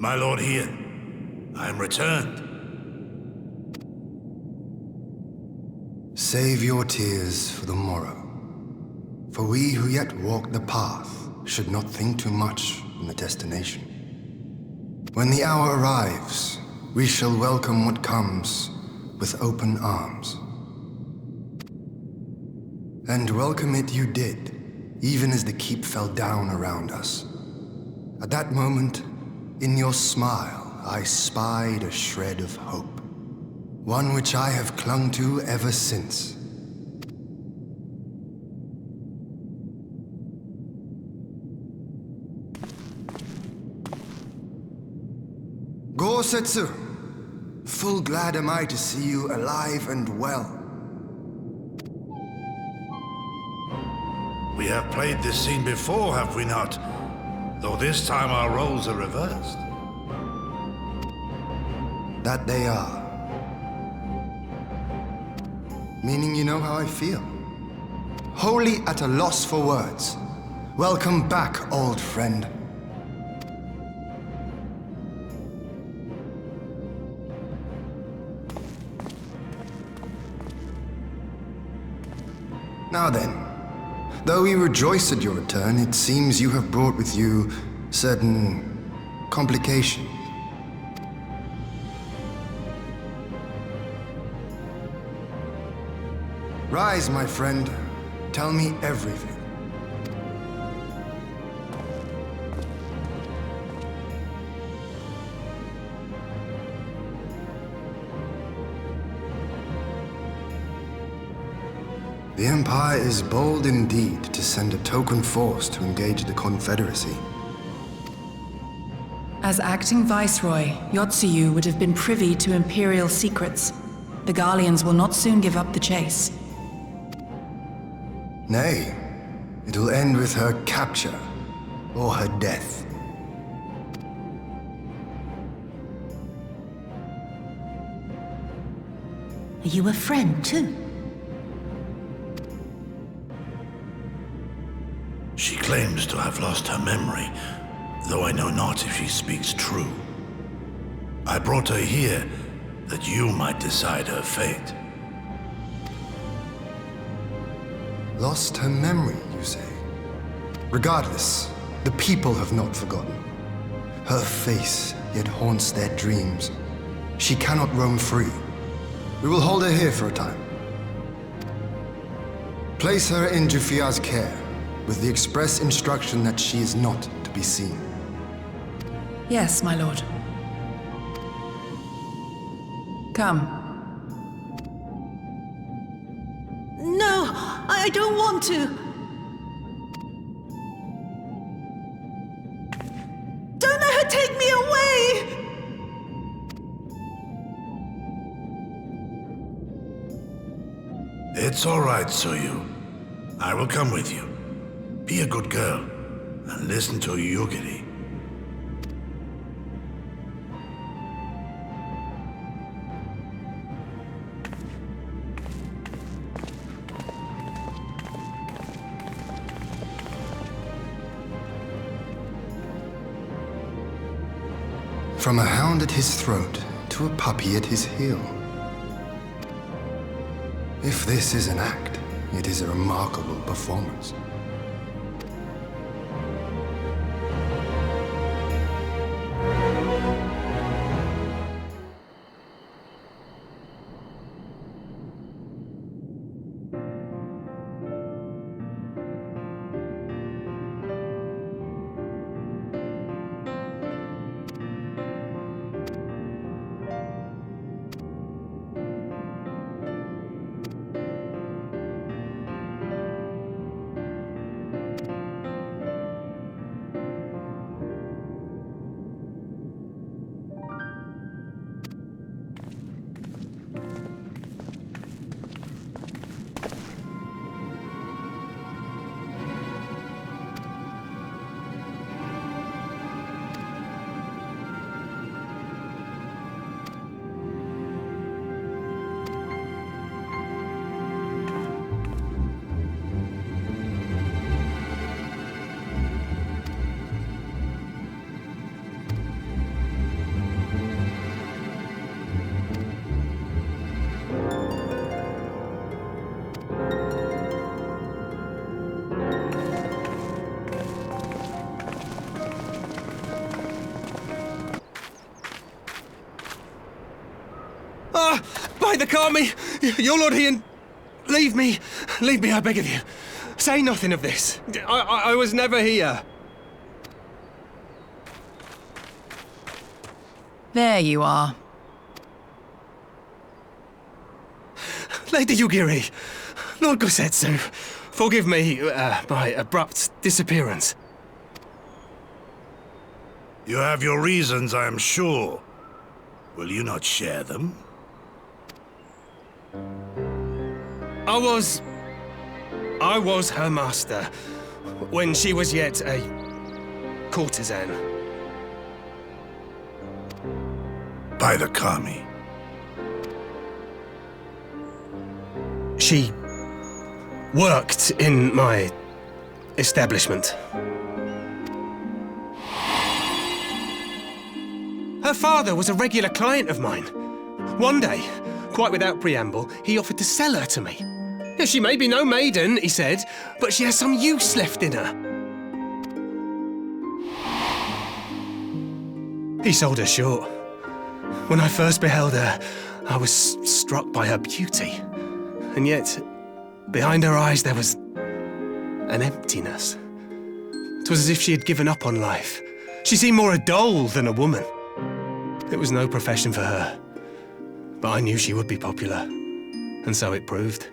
My lord here, I am returned. Save your tears for the morrow. For we who yet walk the path should not think too much on the destination. When the hour arrives, we shall welcome what comes with open arms. And welcome it you did, even as the keep fell down around us. At that moment, in your smile, I spied a shred of hope. One which I have clung to ever since. Gosetsu, full glad am I to see you alive and well. We have played this scene before, have we not? Though this time our roles are reversed. That they are. Meaning you know how I feel. Wholly at a loss for words. Welcome back, old friend. Now then, though we rejoice at your return, it seems you have brought with you certain complications. Rise, my friend. Tell me everything. The Empire is bold indeed to send a token force to engage the Confederacy. As acting Viceroy, Yotsuyu would have been privy to Imperial secrets. The Garleans will not soon give up the chase. Nay, it'll end with her capture, or her death. Are you a friend, too? She claims to have lost her memory, though I know not if she speaks true. I brought her here that you might decide her fate. Lost her memory, you say? Regardless, the people have not forgotten. Her face yet haunts their dreams. She cannot roam free. We will hold her here for a time. Place her in Jufia's care, with the express instruction that she is not to be seen. Yes, my lord. Come. No, I don't want to. Don't let her take me away! It's all right, Tsuyu. I will come with you. Be a good girl, and listen to Yugiri. From a hound at his throat to a puppy at his heel. If this is an act, it is a remarkable performance. the Kami! Your Lord Ian, leave me, I beg of you. Say nothing of this. I was never here. There you are. Lady Yugiri, Lord Gosetsu, forgive me my abrupt disappearance. You have your reasons, I am sure. Will you not share them? I was her master when she was yet a courtesan. By the Kami. She worked in my establishment. Her father was a regular client of mine. One day, quite without preamble, he offered to sell her to me. Yeah, she may be no maiden, he said, but she has some use left in her. He sold her short. When I first beheld her, I was struck by her beauty. And yet, behind her eyes there was an emptiness. It was as if she had given up on life. She seemed more a doll than a woman. It was no profession for her, but I knew she would be popular, and so it proved.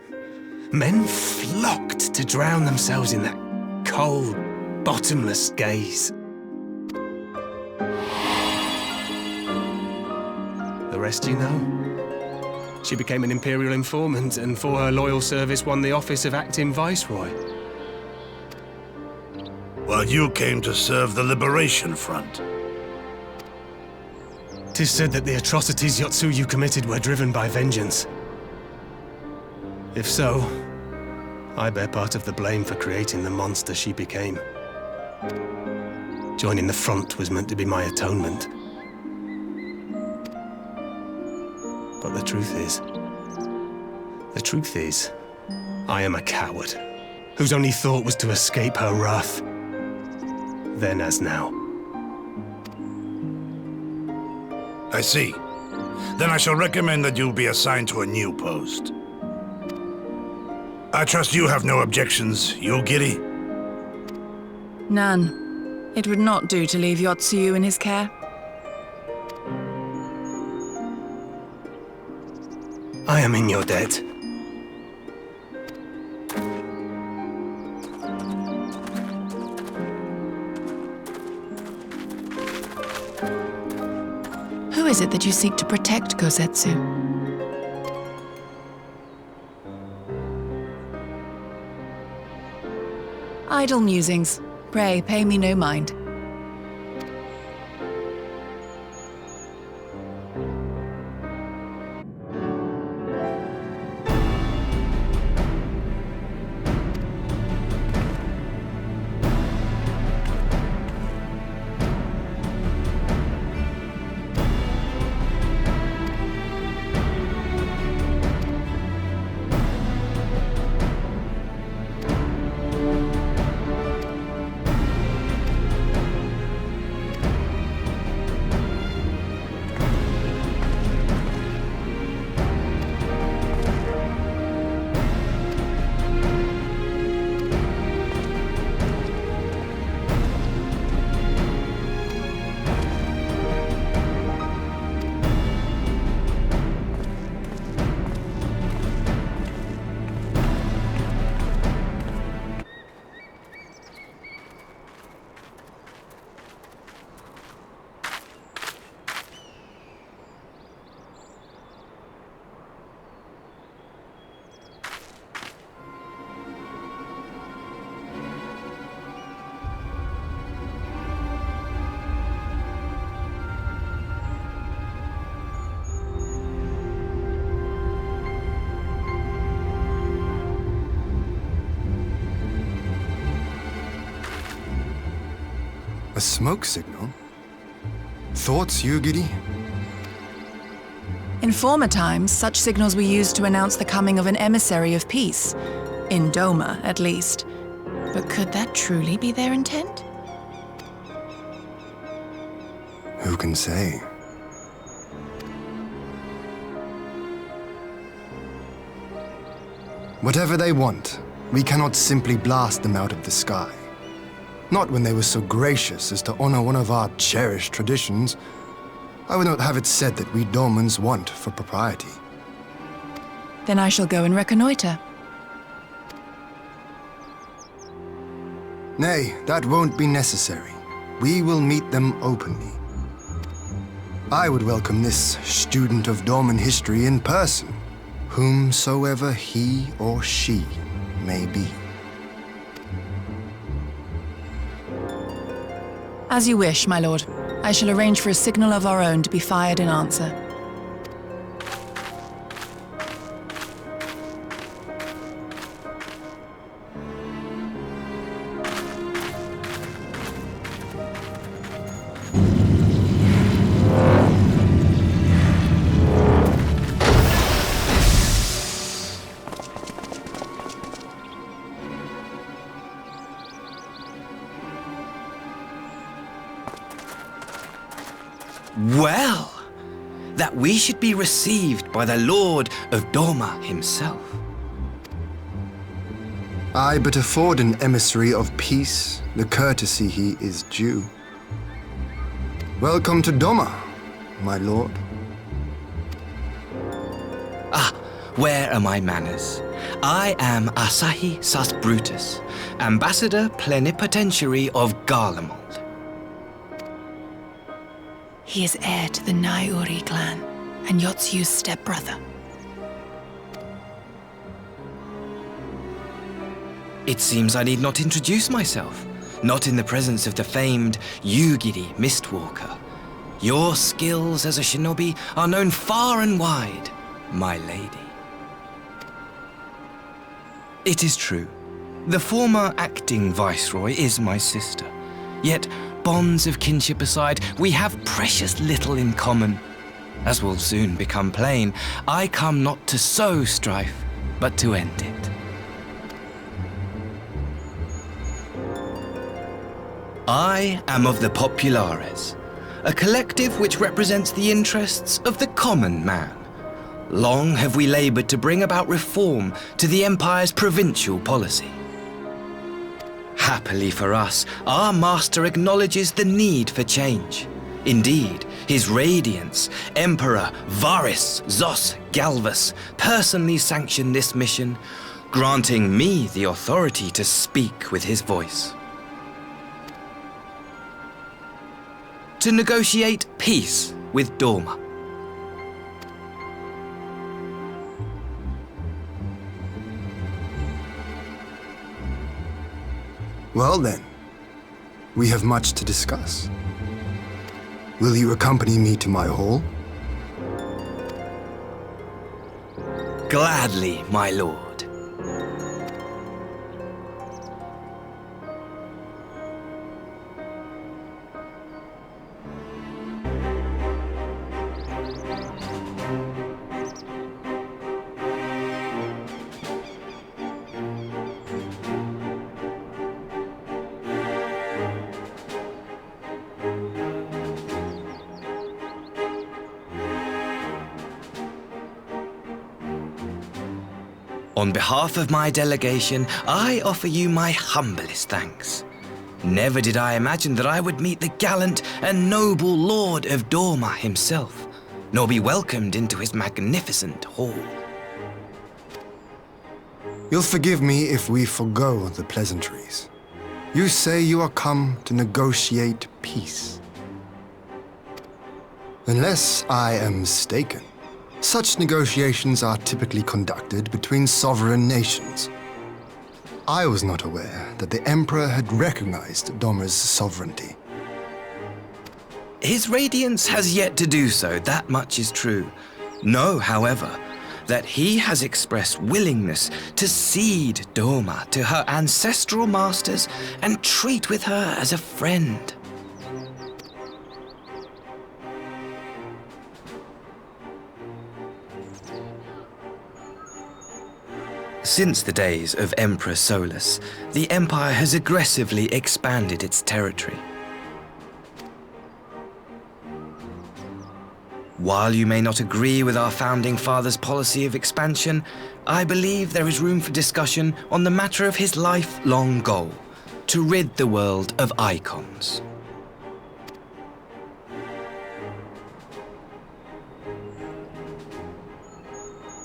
Men flocked to drown themselves in that cold, bottomless gaze. The rest you know. She became an Imperial informant, and for her loyal service won the office of Acting Viceroy. While you came to serve the Liberation Front. 'Tis said that the atrocities Yotsuyu committed were driven by vengeance. If so, I bear part of the blame for creating the monster she became. Joining the front was meant to be my atonement. But the truth is, I am a coward, whose only thought was to escape her wrath, then as now. I see. Then I shall recommend that you be assigned to a new post. I trust you have no objections, Yugiri? None. It would not do to leave Yotsuyu in his care. I am in your debt. Who is it that you seek to protect, Gosetsu? Idle musings. Pray, pay me no mind. A smoke signal? Thoughts, Yugiri? In former times, such signals were used to announce the coming of an emissary of peace. In Doma, at least. But could that truly be their intent? Who can say? Whatever they want, we cannot simply blast them out of the sky. Not when they were so gracious as to honor one of our cherished traditions. I would not have it said that we Dormans want for propriety. Then I shall go and reconnoiter. Nay, that won't be necessary. We will meet them openly. I would welcome this student of Dorman history in person, whomsoever he or she may be. As you wish, my lord. I shall arrange for a signal of our own to be fired in answer. Well, that we should be received by the Lord of Dorma himself. I but afford an emissary of peace the courtesy he is due. Welcome to Dorma, my lord. Where are my manners? I am Asahi Sus Brutus, Ambassador Plenipotentiary of Garlemald. He is heir to the Naiuri clan, and Yotsu's stepbrother. It seems I need not introduce myself, not in the presence of the famed Yugiri Mistwalker. Your skills as a shinobi are known far and wide, my lady. It is true, the former acting viceroy is my sister, yet bonds of kinship aside, we have precious little in common. As will soon become plain, I come not to sow strife, but to end it. I am of the Populares, a collective which represents the interests of the common man. Long have we labored to bring about reform to the Empire's provincial policy. Happily for us, our master acknowledges the need for change. Indeed, His Radiance, Emperor Varys Zos Galvus, personally sanctioned this mission, granting me the authority to speak with his voice. To negotiate peace with Dorma. Well then, we have much to discuss. Will you accompany me to my hall? Gladly, my lord. On behalf of my delegation, I offer you my humblest thanks. Never did I imagine that I would meet the gallant and noble Lord of Dorma himself, nor be welcomed into his magnificent hall. You'll forgive me if we forgo the pleasantries. You say you are come to negotiate peace. Unless I am mistaken, such negotiations are typically conducted between sovereign nations. I was not aware that the Emperor had recognized Dorma's sovereignty. His Radiance has yet to do so, that much is true. Know, however, that he has expressed willingness to cede Dorma to her ancestral masters and treat with her as a friend. Since the days of Emperor Solus, the Empire has aggressively expanded its territory. While you may not agree with our founding father's policy of expansion, I believe there is room for discussion on the matter of his lifelong goal, to rid the world of icons.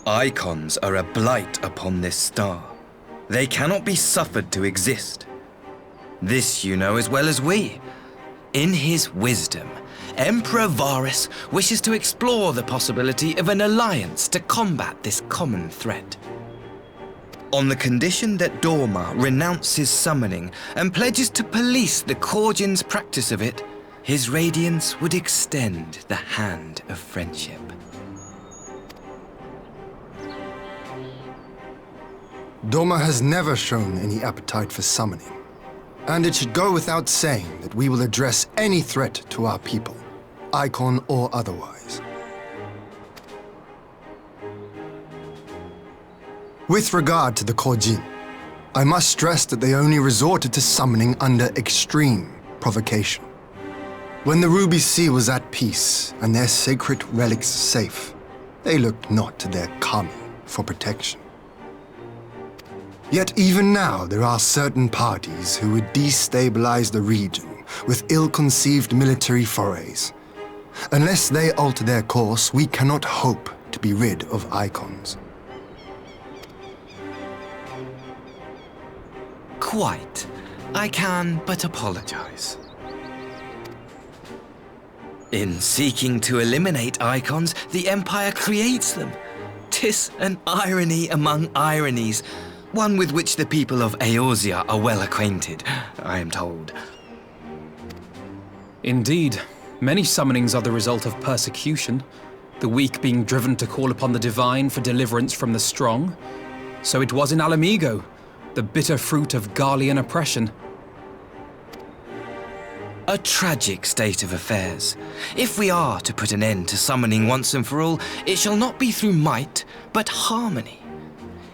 Icons are a blight upon this star. They cannot be suffered to exist. This you know as well as we. In his wisdom, Emperor Varus wishes to explore the possibility of an alliance to combat this common threat. On the condition that Dorma renounces summoning and pledges to police the Korgin's practice of it, his radiance would extend the hand of friendship. Dorma has never shown any appetite for summoning. And it should go without saying that we will address any threat to our people, icon or otherwise. With regard to the Korjin, I must stress that they only resorted to summoning under extreme provocation. When the Ruby Sea was at peace and their sacred relics safe, they looked not to their kami for protection. Yet even now there are certain parties who would destabilize the region with ill-conceived military forays. Unless they alter their course, we cannot hope to be rid of icons. Quite. I can but apologize. In seeking to eliminate icons, the Empire creates them. 'Tis an irony among ironies, one with which the people of Eorzea are well acquainted, I am told. Indeed, many summonings are the result of persecution, the weak being driven to call upon the divine for deliverance from the strong. So it was in Alamigo, the bitter fruit of Garlean oppression. A tragic state of affairs. If we are to put an end to summoning once and for all, it shall not be through might, but harmony.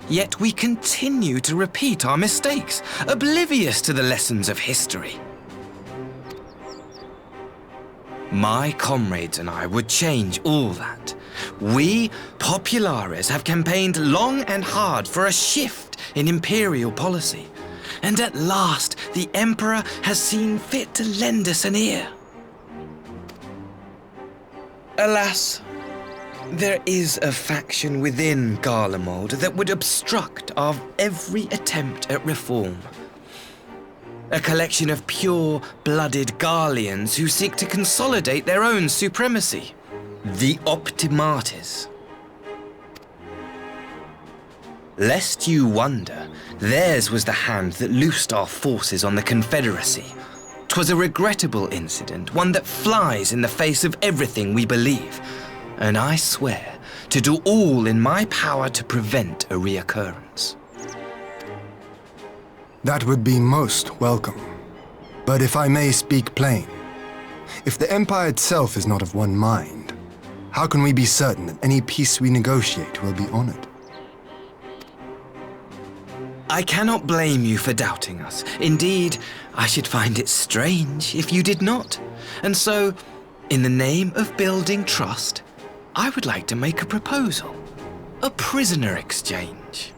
Yet we continue to repeat our mistakes, oblivious to the lessons of history. My comrades and I would change all that. We, Populares, have campaigned long and hard for a shift in imperial policy. And at last, the Emperor has seen fit to lend us an ear. Alas, there is a faction within Garlemald that would obstruct our every attempt at reform. A collection of pure-blooded Garleans who seek to consolidate their own supremacy. The Optimates. Lest you wonder, theirs was the hand that loosed our forces on the Confederacy. 'Twas a regrettable incident, one that flies in the face of everything we believe. And I swear to do all in my power to prevent a reoccurrence. That would be most welcome. But if I may speak plain, if the Empire itself is not of one mind, how can we be certain that any peace we negotiate will be honored? I cannot blame you for doubting us. Indeed, I should find it strange if you did not. And so, in the name of building trust, I would like to make a proposal. A prisoner exchange.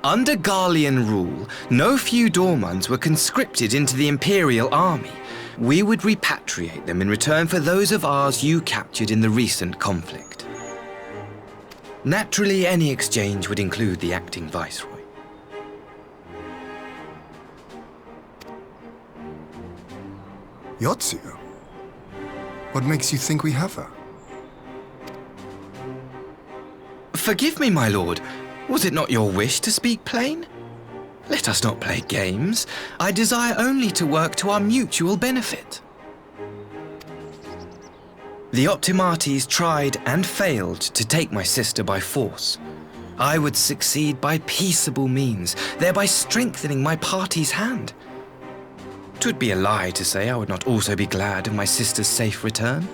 Under Garlean rule, no few Dormans were conscripted into the Imperial army. We would repatriate them in return for those of ours you captured in the recent conflict. Naturally, any exchange would include the acting Viceroy. Yotsu? What makes you think we have her? Forgive me, my lord. Was it not your wish to speak plain? Let us not play games. I desire only to work to our mutual benefit. The Optimates tried and failed to take my sister by force. I would succeed by peaceable means, thereby strengthening my party's hand. 'Twould be a lie to say I would not also be glad of my sister's safe return.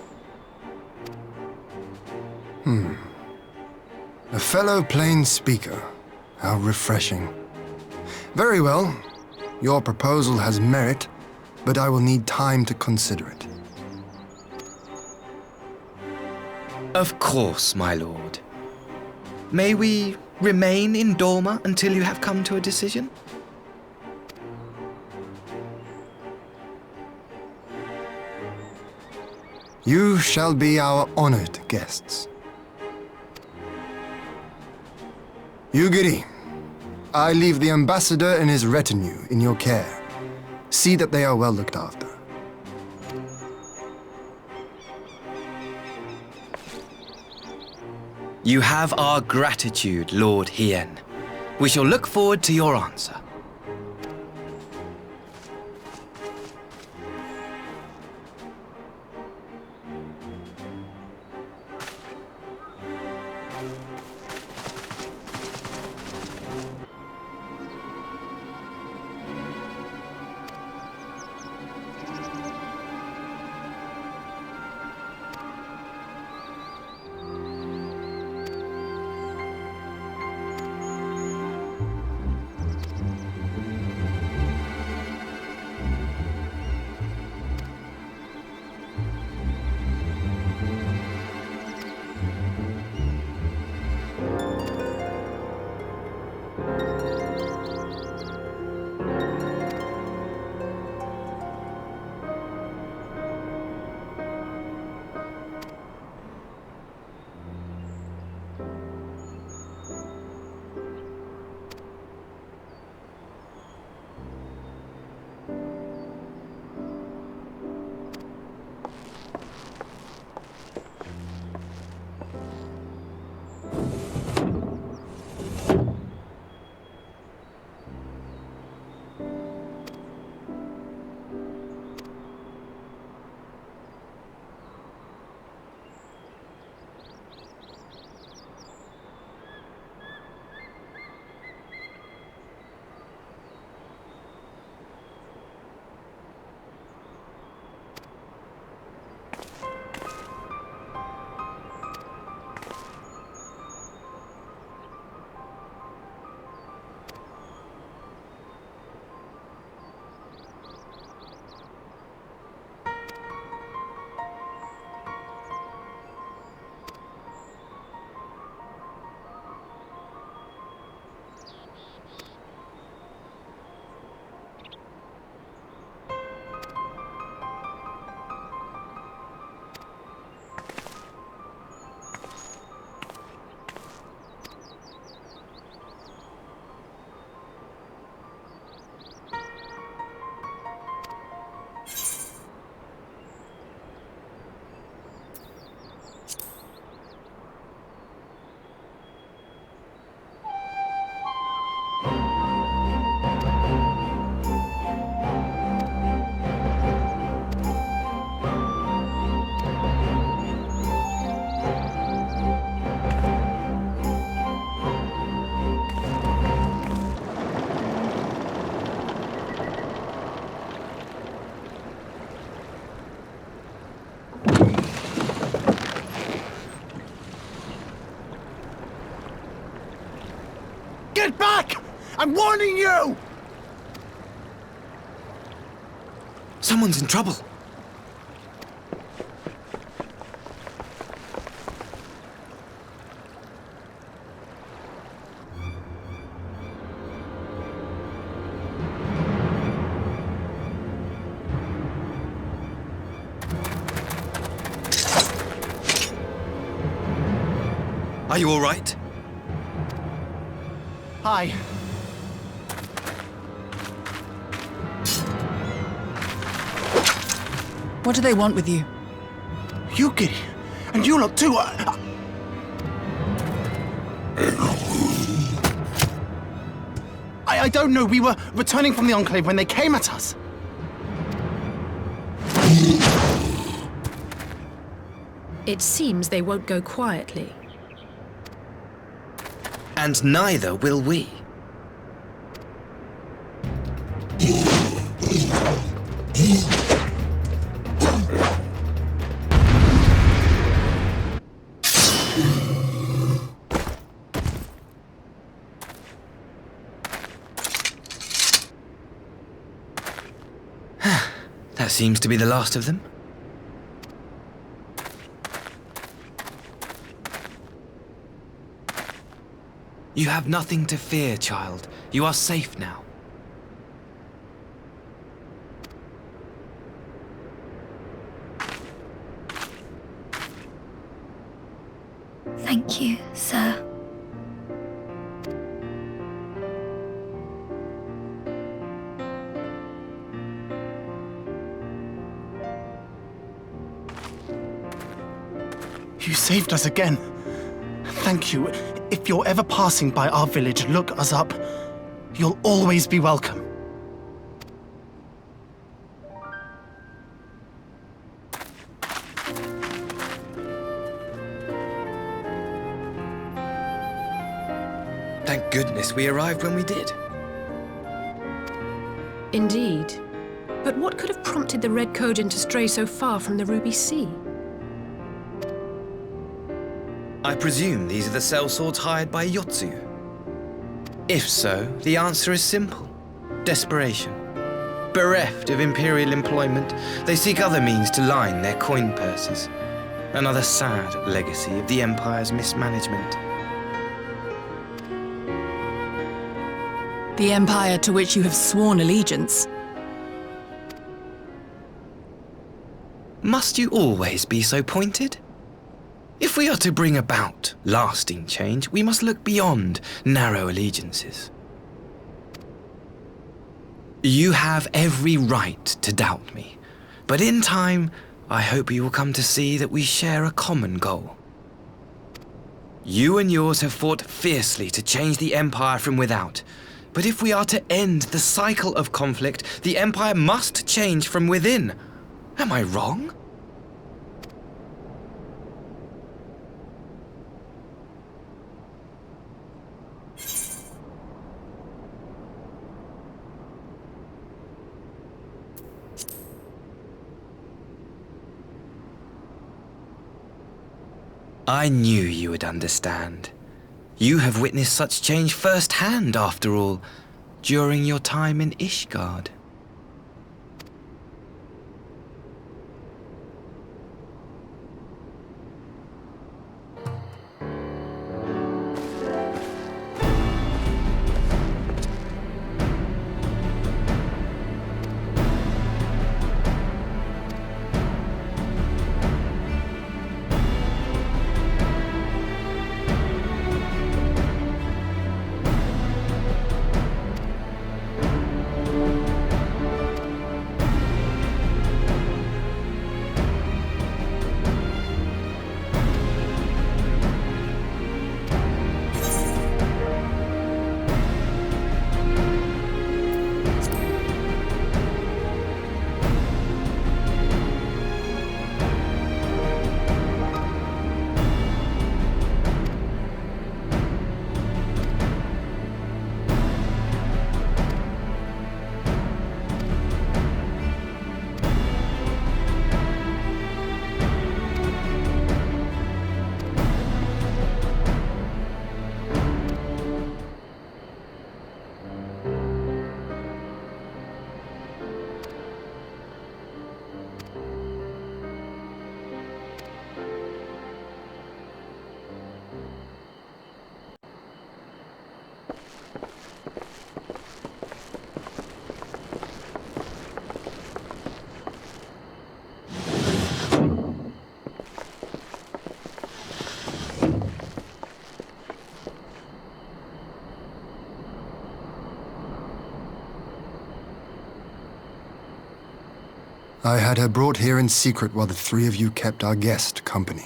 A fellow plain speaker. How refreshing. Very well. Your proposal has merit, but I will need time to consider it. Of course, my lord. May we remain in Dorma until you have come to a decision? You shall be our honored guests. Yugiri, I leave the ambassador and his retinue in your care. See that they are well looked after. You have our gratitude, Lord Hien. We shall look forward to your answer. Get back! I'm warning you! Someone's in trouble. Are you all right? Hi. What do they want with you? Yuki, and you lot too. I don't know. We were returning from the Enclave when they came at us. It seems they won't go quietly. And neither will we. That seems to be the last of them. You have nothing to fear, child. You are safe now. Thank you, sir. You saved us again. Thank you. If you're ever passing by our village, look us up. You'll always be welcome. Thank goodness we arrived when we did. Indeed. But what could have prompted the Red Kojin to stray so far from the Ruby Sea? I presume these are the sellswords hired by Yotsu. If so, the answer is simple. Desperation. Bereft of imperial employment, they seek other means to line their coin purses. Another sad legacy of the Empire's mismanagement. The Empire to which you have sworn allegiance. Must you always be so pointed? If we are to bring about lasting change, we must look beyond narrow allegiances. You have every right to doubt me, but in time, I hope you will come to see that we share a common goal. You and yours have fought fiercely to change the Empire from without, but if we are to end the cycle of conflict, the Empire must change from within. Am I wrong? I knew you would understand. You have witnessed such change firsthand, after all, during your time in Ishgard. I had her brought here in secret while the three of you kept our guest company.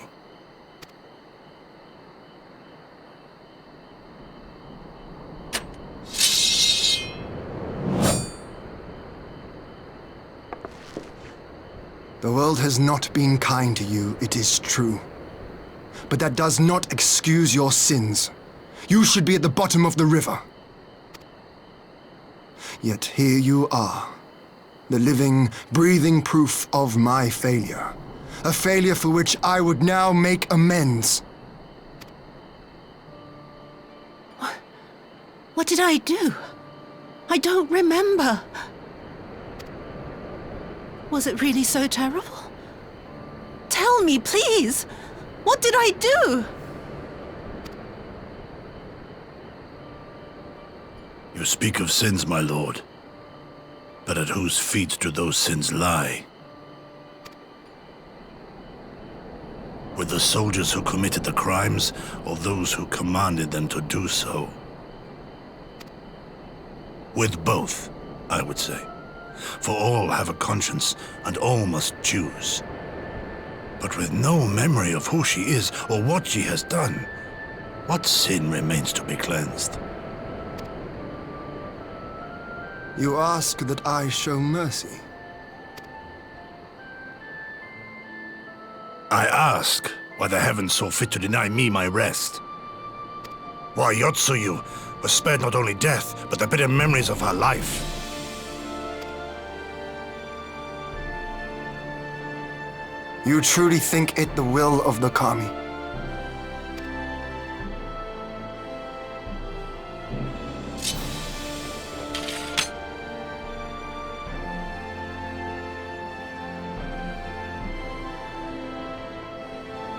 The world has not been kind to you, it is true. But that does not excuse your sins. You should be at the bottom of the river. Yet here you are. The living, breathing proof of my failure. A failure for which I would now make amends. What did I do? I don't remember. Was it really so terrible? Tell me, please! What did I do? You speak of sins, my lord. But at whose feet do those sins lie? With the soldiers who committed the crimes, or those who commanded them to do so? With both, I would say. For all have a conscience, and all must choose. But with no memory of who she is, or what she has done, what sin remains to be cleansed? You ask that I show mercy. I ask why the heavens saw fit to deny me my rest. Why Yotsuyu was spared not only death, but the bitter memories of her life. You truly think it the will of the Kami?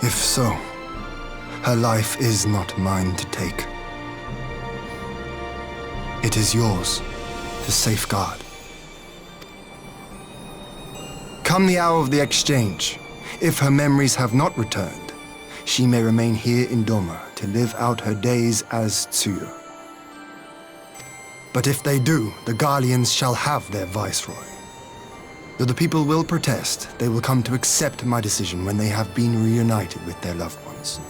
If so, her life is not mine to take. It is yours to safeguard. Come the hour of the exchange, if her memories have not returned, she may remain here in Doma to live out her days as Tsuyu. But if they do, the Guardians shall have their viceroy. Though the people will protest, they will come to accept my decision when they have been reunited with their loved ones.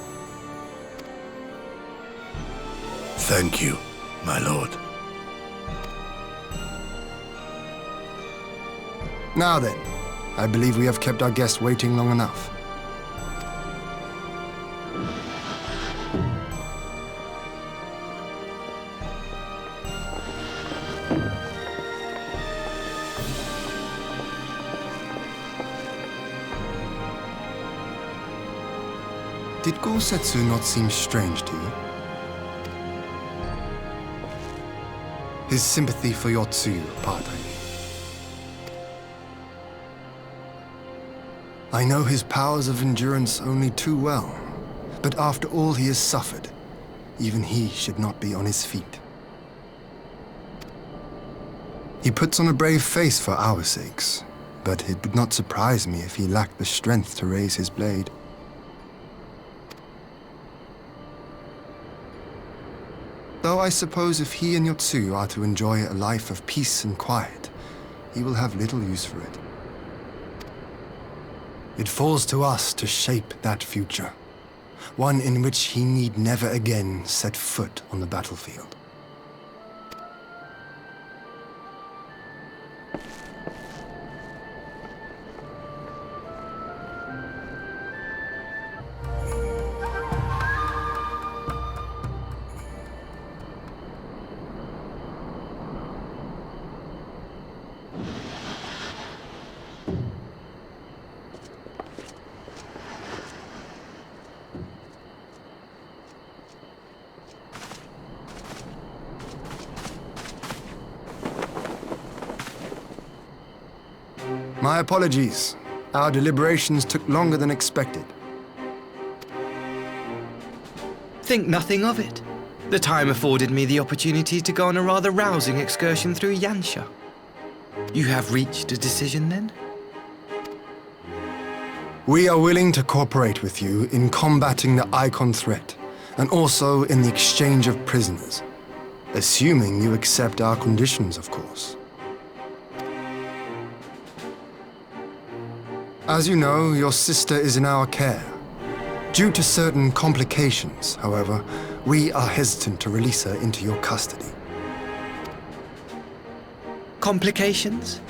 Thank you, my lord. Now then, I believe we have kept our guest waiting long enough. Did Gosetsu not seem strange to you? His sympathy for Yotsuyu, pardon. I know his powers of endurance only too well, but after all he has suffered, even he should not be on his feet. He puts on a brave face for our sakes, but it would not surprise me if he lacked the strength to raise his blade. Though I suppose if he and Yotsuyu are to enjoy a life of peace and quiet, he will have little use for it. It falls to us to shape that future, one in which he need never again set foot on the battlefield. My apologies. Our deliberations took longer than expected. Think nothing of it. The time afforded me the opportunity to go on a rather rousing excursion through Yansha. You have reached a decision then? We are willing to cooperate with you in combating the Icon threat, and also in the exchange of prisoners. Assuming you accept our conditions, of course. As you know, your sister is in our care. Due to certain complications, however, we are hesitant to release her into your custody. Complications?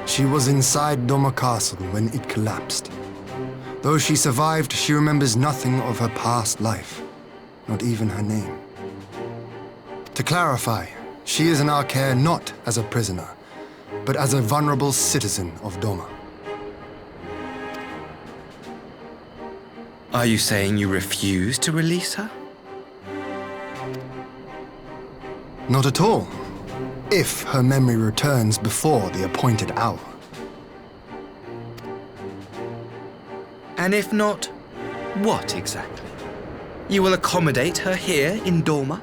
She was inside Doma Castle when it collapsed. Though she survived, she remembers nothing of her past life, not even her name. To clarify, she is in our care not as a prisoner, but as a vulnerable citizen of Doma. Are you saying you refuse to release her? Not at all. If her memory returns before the appointed hour. And if not, what exactly? You will accommodate her here in Dorma?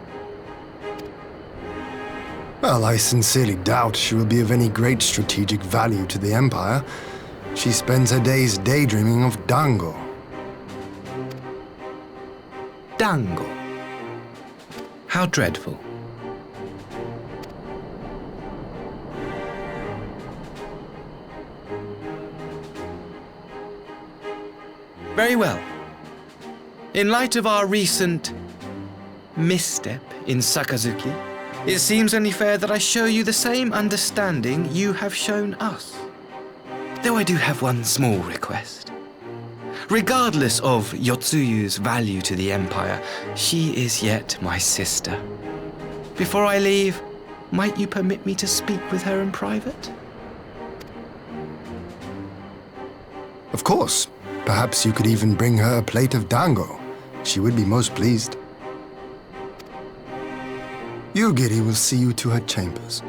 Well, I sincerely doubt she will be of any great strategic value to the Empire. She spends her days daydreaming of Dango. Dango. How dreadful. Very well. In light of our recent misstep in Sakazuki, it seems only fair that I show you the same understanding you have shown us. Though I do have one small request. Regardless of Yotsuyu's value to the Empire, she is yet my sister. Before I leave, might you permit me to speak with her in private? Of course. Perhaps you could even bring her a plate of dango. She would be most pleased. Yugiri will see you to her chambers.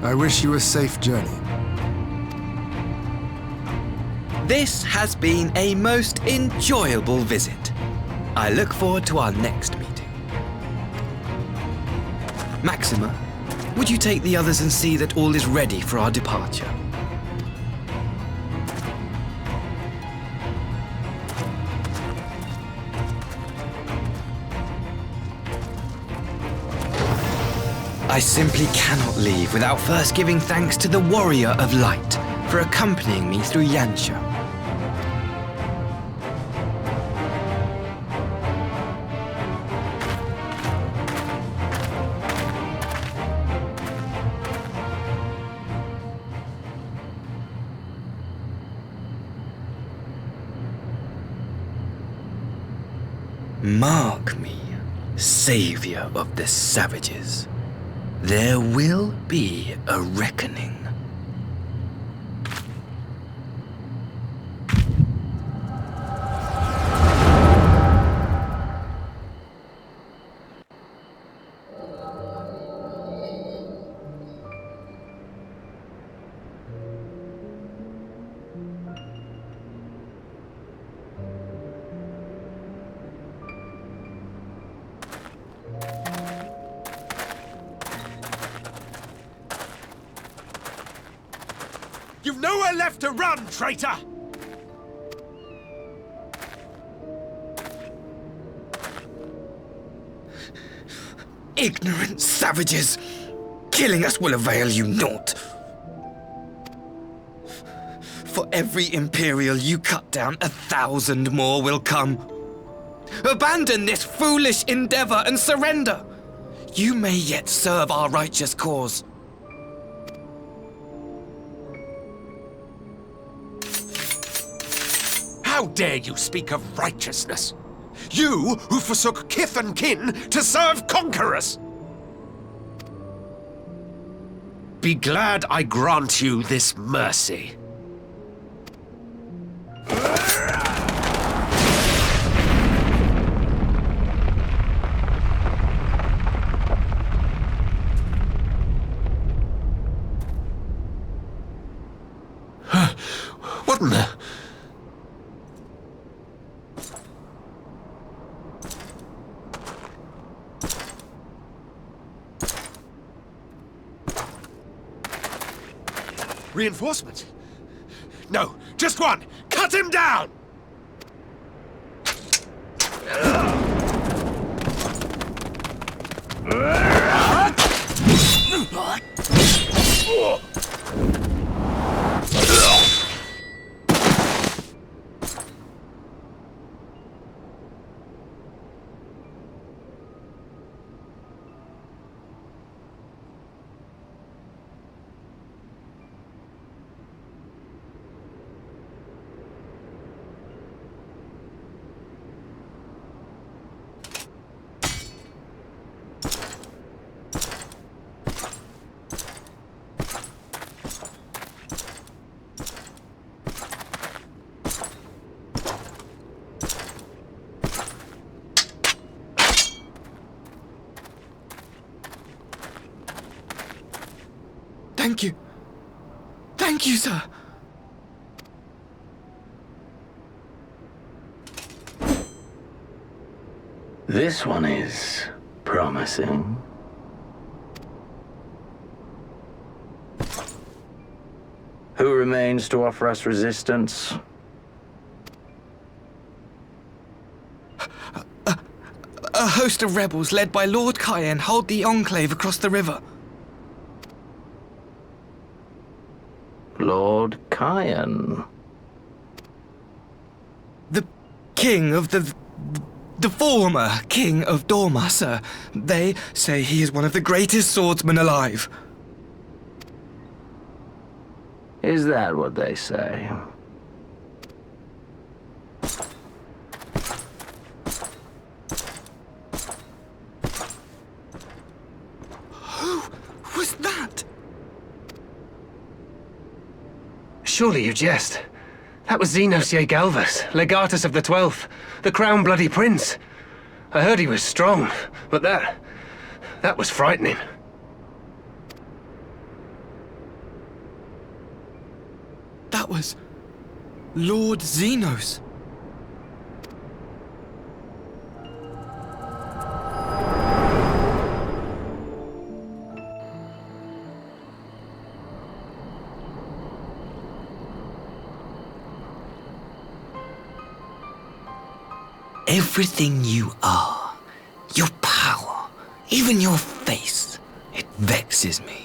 I wish you a safe journey. This has been a most enjoyable visit. I look forward to our next meeting. Maxima, would you take the others and see that all is ready for our departure? I simply cannot leave without first giving thanks to the Warrior of Light for accompanying me through Yansha. Mark me, savior of the savages. There will be a reckoning. You've nowhere left to run, traitor! Ignorant savages! Killing us will avail you naught. For every Imperial you cut down, 1,000 more will come. Abandon this foolish endeavor and surrender. You may yet serve our righteous cause. How dare you speak of righteousness? You who forsook kith and kin to serve conquerors! Be glad I grant you this mercy. What in the... Reinforcements? No, just one! Cut him down! Thank you. Thank you, sir. This one is promising. Who remains to offer us resistance? A host of rebels led by Lord Cayenne hold the enclave across the river. Lord Cayenne? The king of the former king of Dorma, sir. They say he is one of the greatest swordsmen alive. Is that what they say? Who was that? Surely you jest. That was Xenos Galvus, legatus of the 12th, the crown bloody prince. I heard he was strong, but that was frightening. That was Lord Xenos. Everything you are, your power, even your face, it vexes me.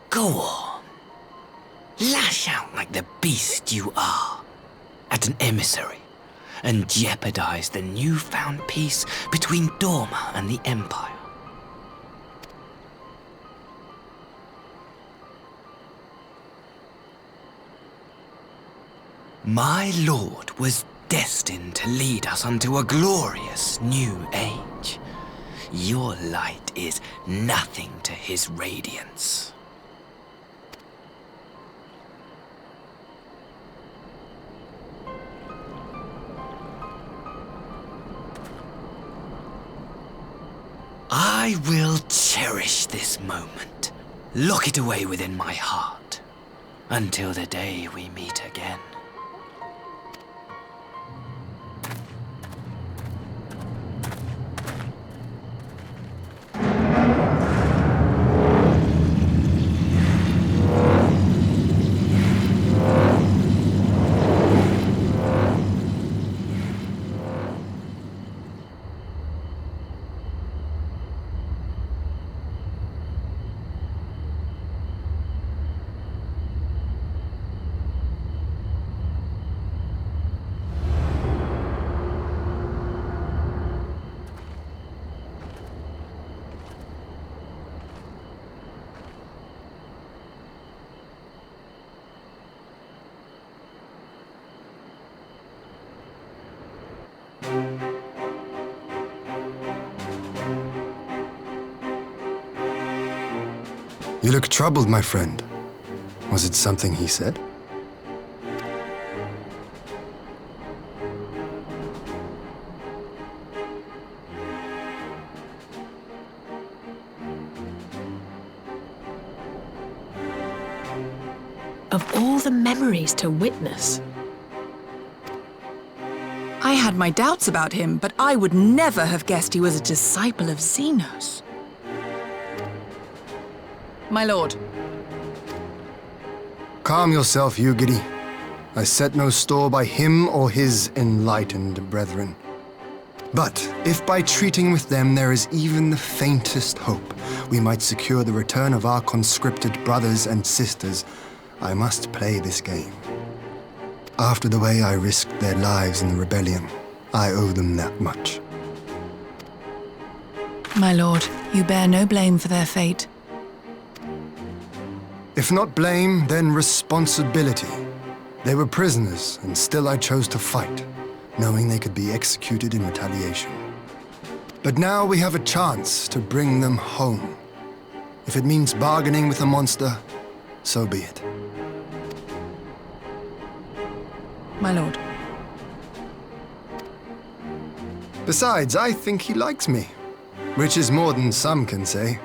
Go on. Lash out like the beast you are at an emissary and jeopardize the newfound peace between Dorma and the Empire. My lord was destined to lead us unto a glorious new age. Your light is nothing to his radiance. I will cherish this moment, lock it away within my heart, until the day we meet again. You look troubled, my friend. Was it something he said? Of all the memories to witness. I had my doubts about him, but I would never have guessed he was a disciple of Xenos. My lord. Calm yourself, Ugiri. I set no store by him or his enlightened brethren. But if by treating with them there is even the faintest hope we might secure the return of our conscripted brothers and sisters, I must play this game. After the way I risked their lives in the rebellion, I owe them that much. My lord, you bear no blame for their fate. If not blame, then responsibility. They were prisoners, and still I chose to fight, knowing they could be executed in retaliation. But now we have a chance to bring them home. If it means bargaining with the monster, so be it. My lord. Besides, I think he likes me, which is more than some can say.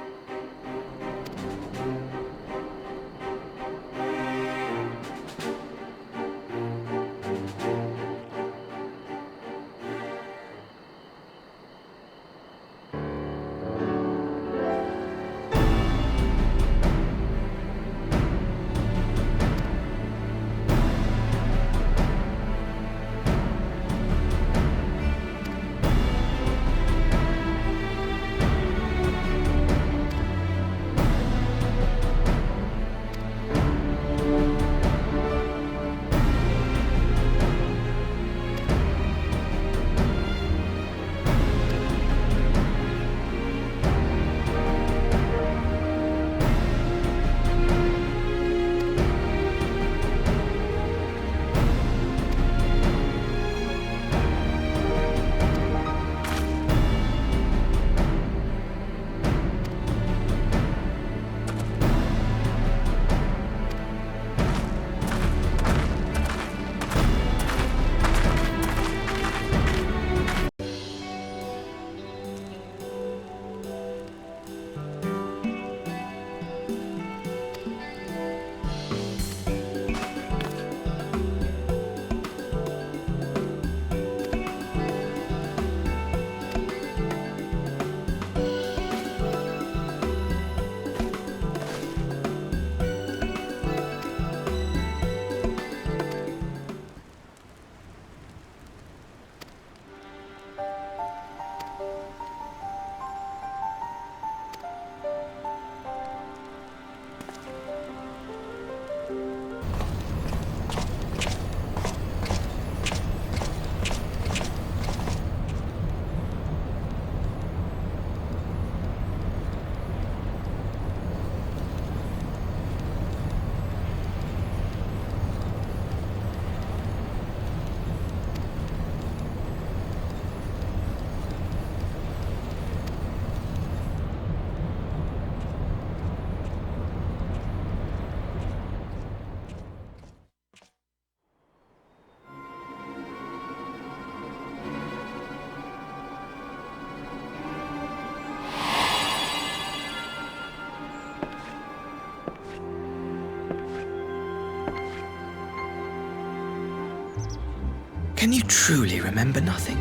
Can you truly remember nothing?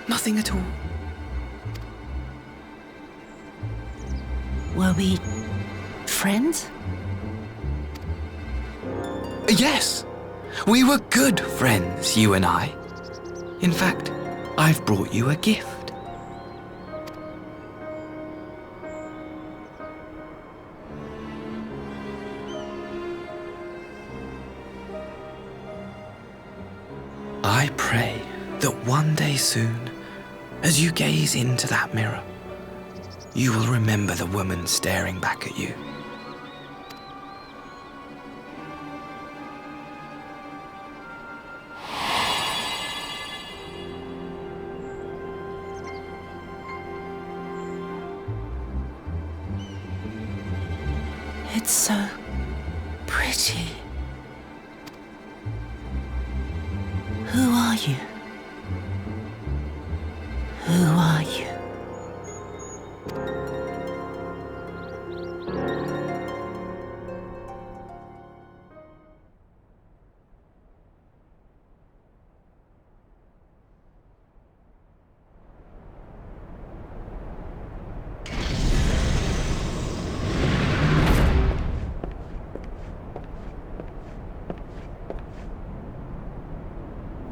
Nothing at all? Were we friends? Yes. We were good friends, you and I. In fact, I've brought you a gift. I pray that one day soon, as you gaze into that mirror, you will remember the woman staring back at you. It's so pretty. Who are you? Who are you?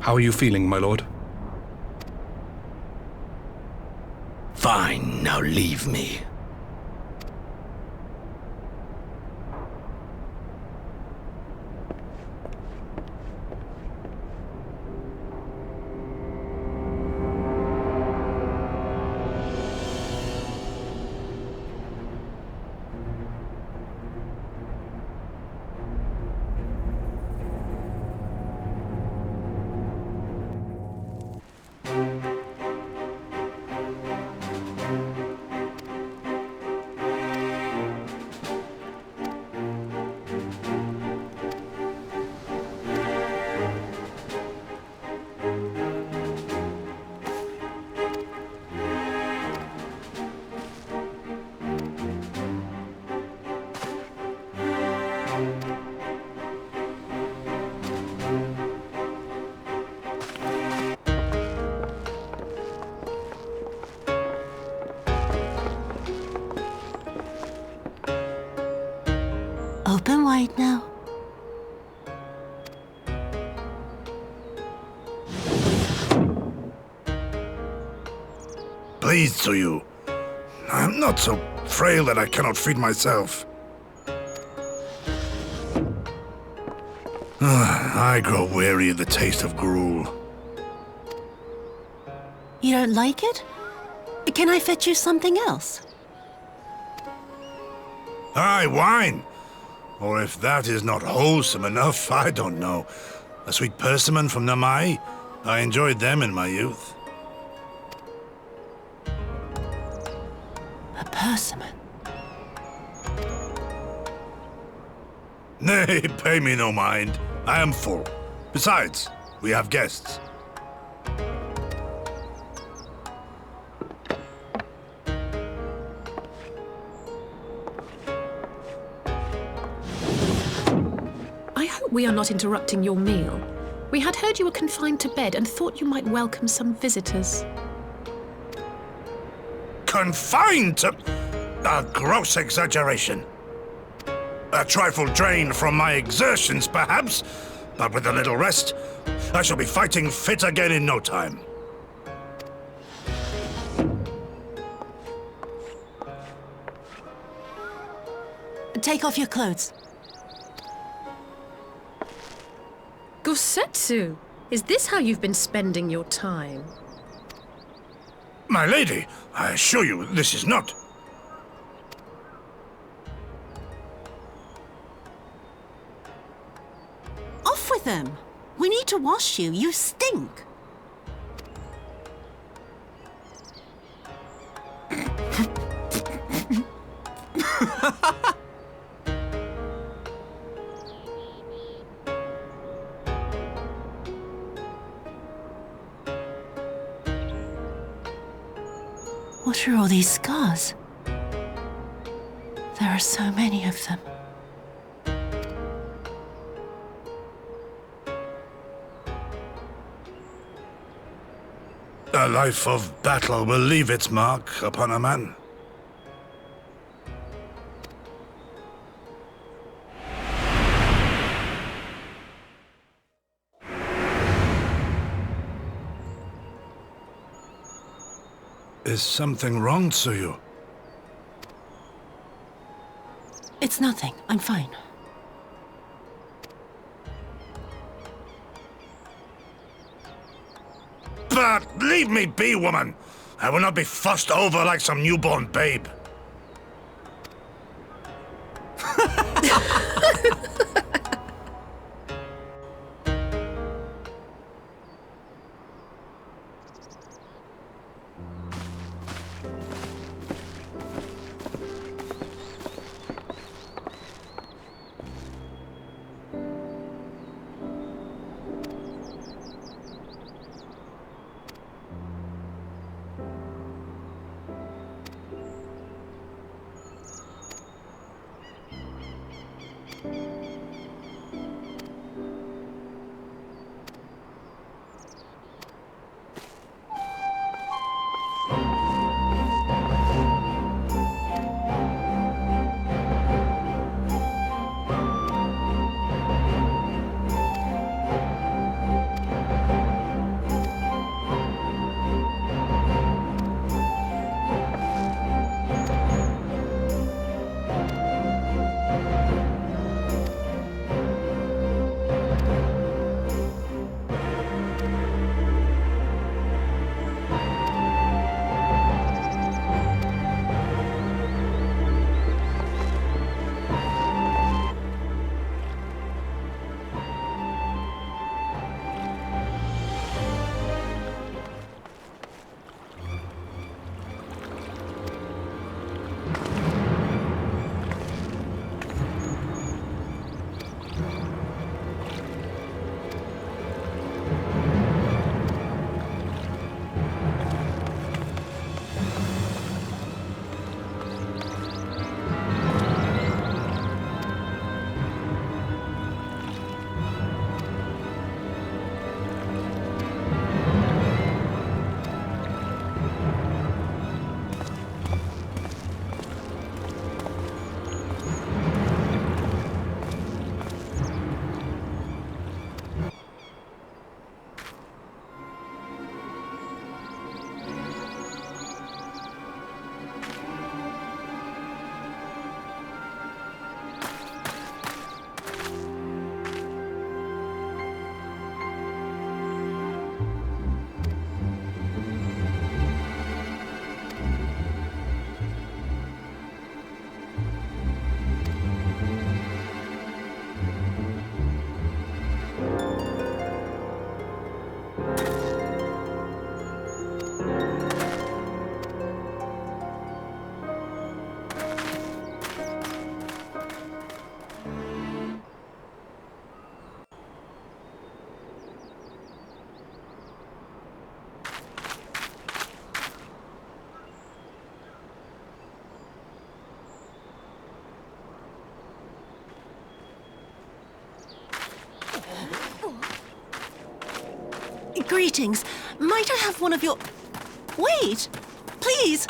How are you feeling, my lord? Fine, now leave me. Open wide now. Pleased to you. I'm not so frail that I cannot feed myself. I grow weary of the taste of gruel. You don't like it? Can I fetch you something else? Aye, wine! Or if that is not wholesome enough, I don't know. A sweet persimmon from Namai? I enjoyed them in my youth. A persimmon? Nay, pay me no mind. I am full. Besides, we have guests. I hope we are not interrupting your meal. We had heard you were confined to bed and thought you might welcome some visitors. Confined to... a gross exaggeration. A trifle drained from my exertions, perhaps, but with a little rest, I shall be fighting fit again in no time. Take off your clothes. Gosetsu, is this how you've been spending your time? My lady, I assure you, this is not... Off with them! We need to wash you. You stink. What are all these scars? There are so many of them. A life of battle will leave its mark upon a man. Is something wrong, Tsuyu? It's nothing. I'm fine. But leave me be, woman! I will not be fussed over like some newborn babe. Greetings. Might I have one of your... Wait! Please!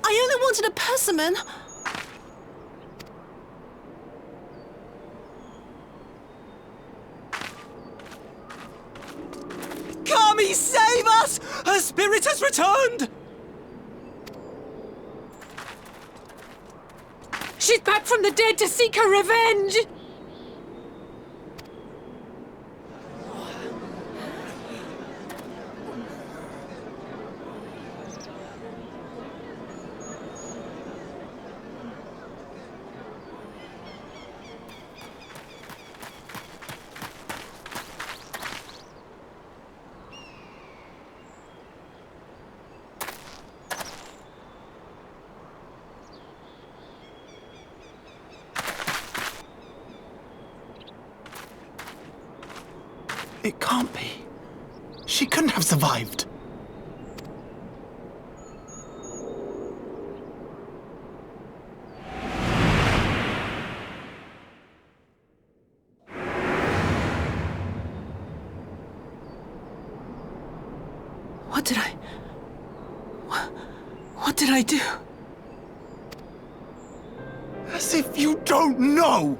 I only wanted a persimmon. Kami, save us! Her spirit has returned! She's back from the dead to seek her revenge! It can't be. She couldn't have survived. What What did I do? As if you don't know!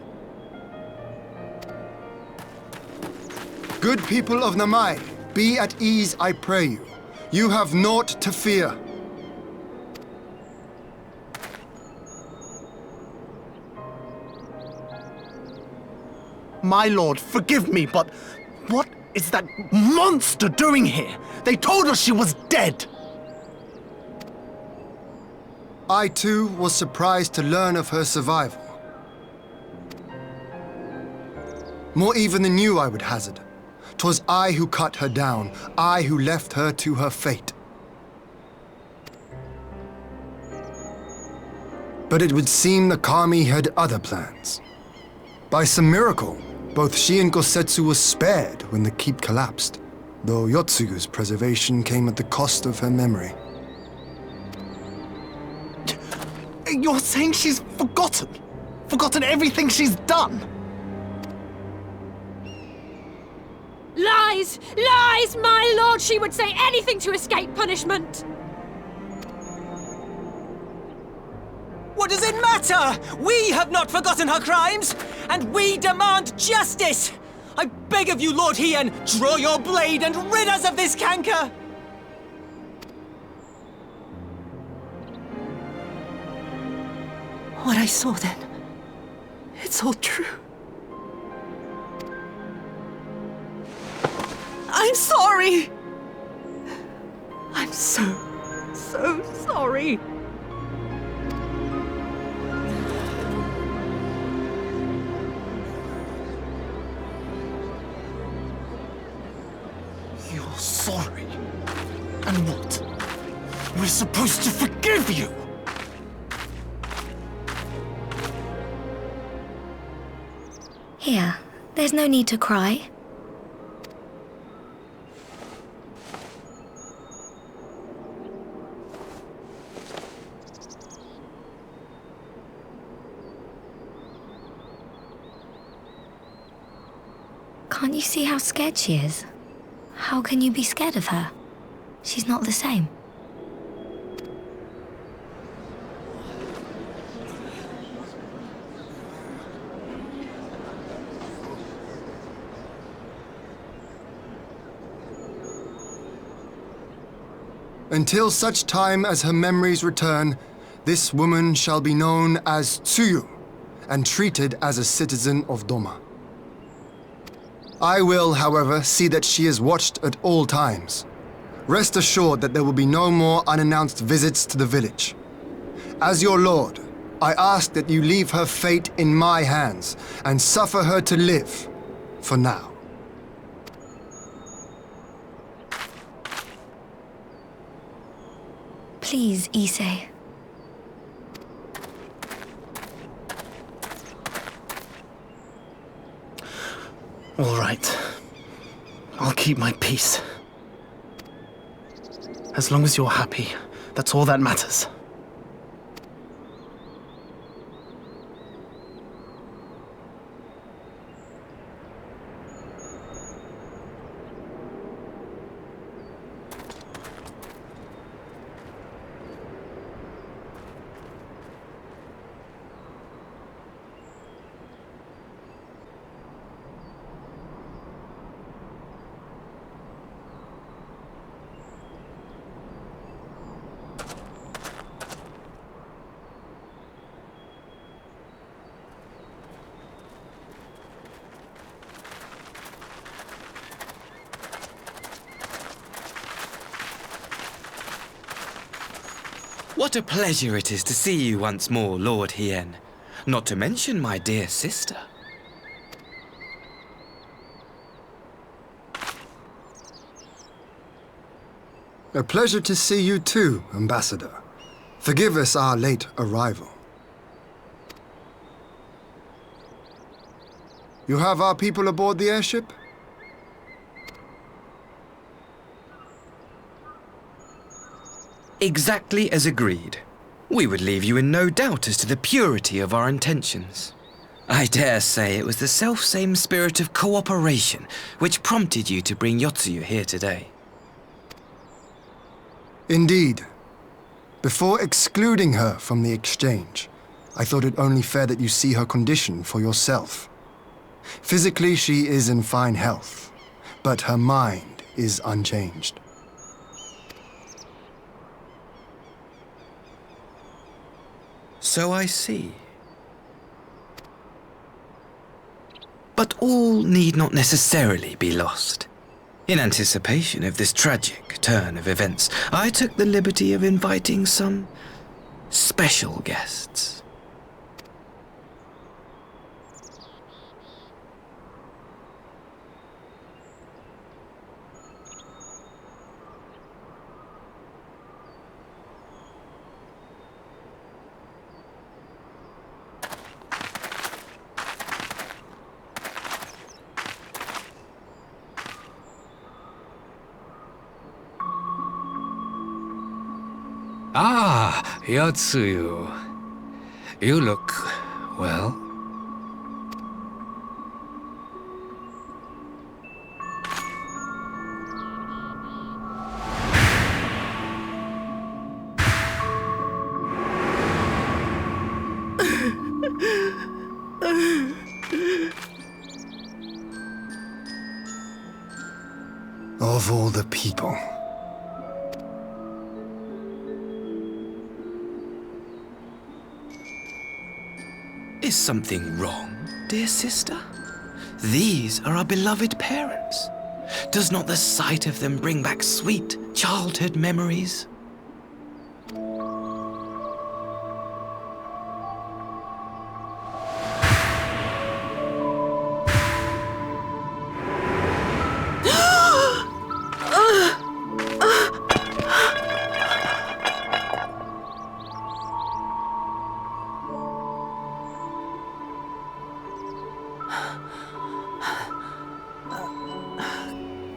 Good people of Namai, be at ease, I pray you. You have naught to fear. My lord, forgive me, but what is that monster doing here? They told us she was dead! I too was surprised to learn of her survival. More even than you, I would hazard. 'Twas I who cut her down, I who left her to her fate. But it would seem the Kami had other plans. By some miracle, both she and Gosetsu were spared when the keep collapsed, though Yotsuyu's preservation came at the cost of her memory. You're saying she's forgotten? Forgotten everything she's done? Lies! Lies, my lord! She would say anything to escape punishment! What does it matter? We have not forgotten her crimes, and we demand justice! I beg of you, Lord Hien, draw your blade and rid us of this canker! What I saw then, it's all true. I'm sorry! I'm so sorry. You're sorry? And what? We're supposed to forgive you? Here, there's no need to cry. Can't you see how scared she is? How can you be scared of her? She's not the same. Until such time as her memories return, this woman shall be known as Tsuyu, and treated as a citizen of Doma. I will, however, see that she is watched at all times. Rest assured that there will be no more unannounced visits to the village. As your lord, I ask that you leave her fate in my hands, and suffer her to live, for now. Please, Issei. All right. I'll keep my peace. As long as you're happy, that's all that matters. What a pleasure it is to see you once more, Lord Hien. Not to mention my dear sister. A pleasure to see you too, Ambassador. Forgive us our late arrival. You have our people aboard the airship? Exactly as agreed. We would leave you in no doubt as to the purity of our intentions. I dare say it was the selfsame spirit of cooperation which prompted you to bring Yotsuyu here today. Indeed. Before excluding her from the exchange, I thought it only fair that you see her condition for yourself. Physically, she is in fine health, but her mind is unchanged. So I see. But all need not necessarily be lost. In anticipation of this tragic turn of events, I took the liberty of inviting some special guests. Ah, Yotsuyu. You look well. Of all the people. Is something wrong, dear sister? These are our beloved parents. Does not the sight of them bring back sweet childhood memories?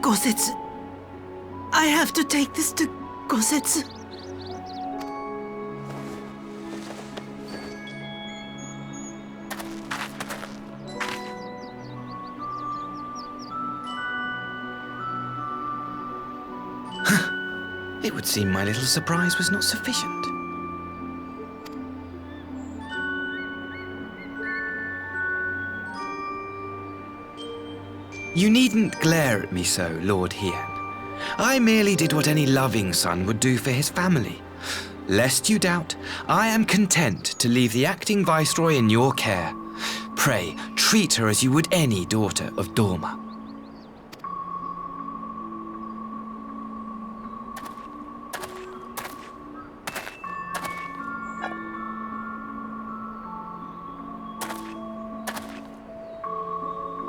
Gosetsu. I have to take this to Gosetsu. It would seem my little surprise was not sufficient. You needn't glare at me so, Lord Hien. I merely did what any loving son would do for his family. Lest you doubt, I am content to leave the acting viceroy in your care. Pray, treat her as you would any daughter of Dorma.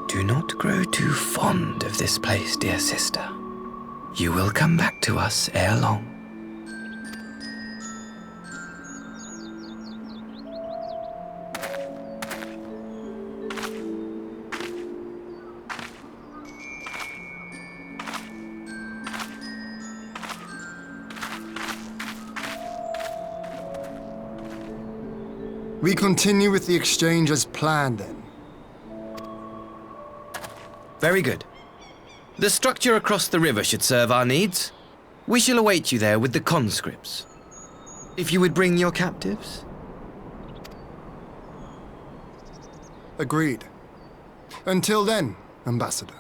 Do not grow too fond of this place, dear sister. You will come back to us ere long. We continue with the exchange as planned, then. Very good. The structure across the river should serve our needs. We shall await you there with the conscripts. If you would bring your captives. Agreed. Until then, Ambassador.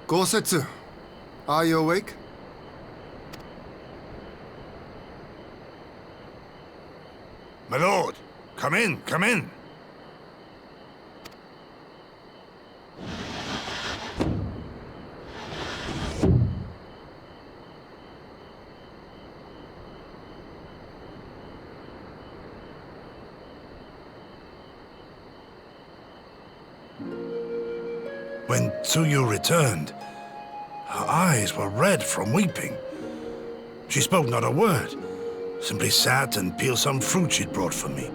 Gosetsu, are you awake? Come in, come in. When Tsuyu returned, her eyes were red from weeping. She spoke not a word, simply sat and peeled some fruit she'd brought for me.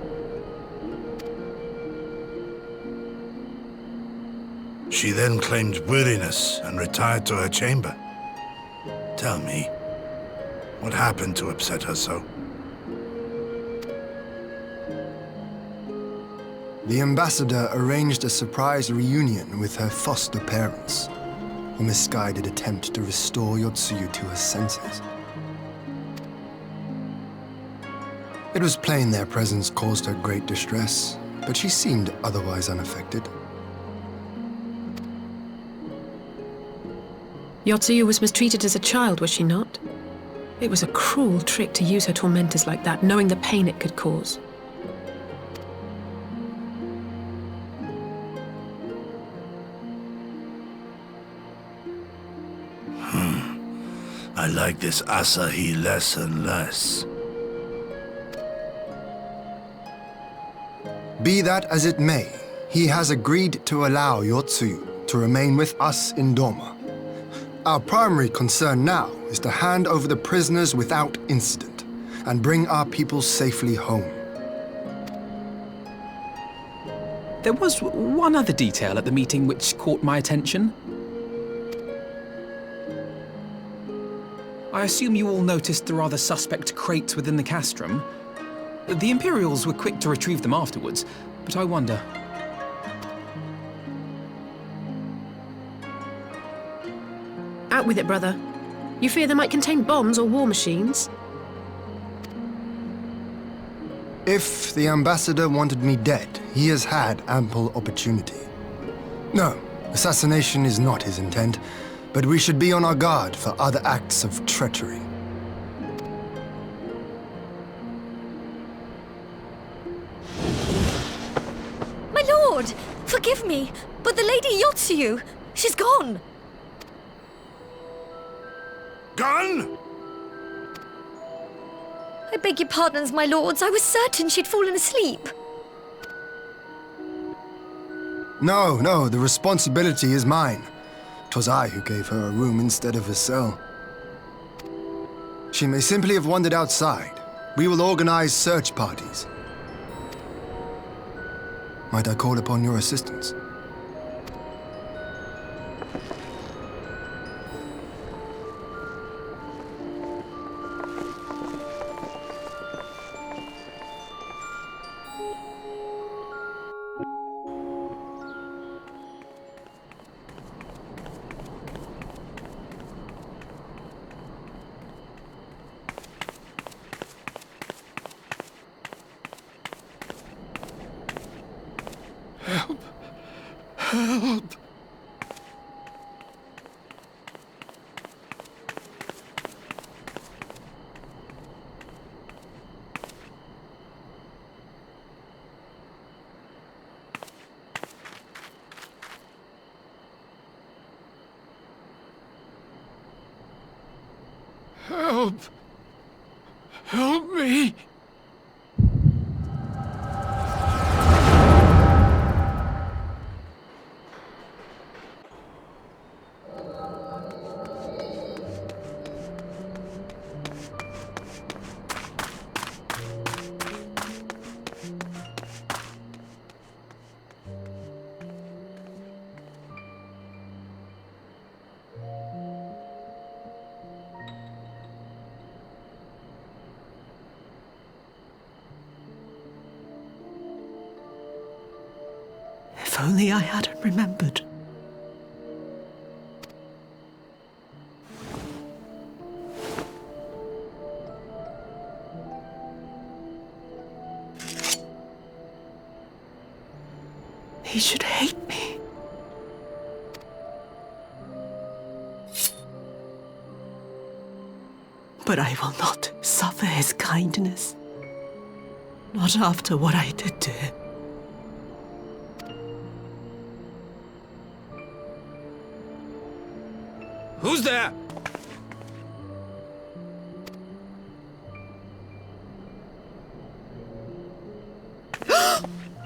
She then claimed weariness and retired to her chamber. Tell me, what happened to upset her so? The ambassador arranged a surprise reunion with her foster parents. A misguided attempt to restore Yotsuyu to her senses. It was plain their presence caused her great distress, but she seemed otherwise unaffected. Yotsuyu was mistreated as a child, was she not? It was a cruel trick to use her tormentors like that, knowing the pain it could cause. I like this Asahi less and less. Be that as it may, he has agreed to allow Yotsuyu to remain with us in Doma. Our primary concern now is to hand over the prisoners without incident and bring our people safely home. There was one other detail at the meeting which caught my attention. I assume you all noticed the rather suspect crates within the castrum. The Imperials were quick to retrieve them afterwards, but I wonder. Out with it, brother. You fear they might contain bombs or war machines? If the ambassador wanted me dead, he has had ample opportunity. No, assassination is not his intent, but we should be on our guard for other acts of treachery. My lord! Forgive me, but the Lady Yotsuyu, she's gone! Gone? I beg your pardons, my lords. I was certain she'd fallen asleep. No, the responsibility is mine. 'Twas I who gave her a room instead of a cell. She may simply have wandered outside. We will organize search parties. Might I call upon your assistance? Help! Help! Help! Help me! If only I hadn't remembered. He should hate me. But I will not suffer his kindness. Not after what I did to him. Who's there?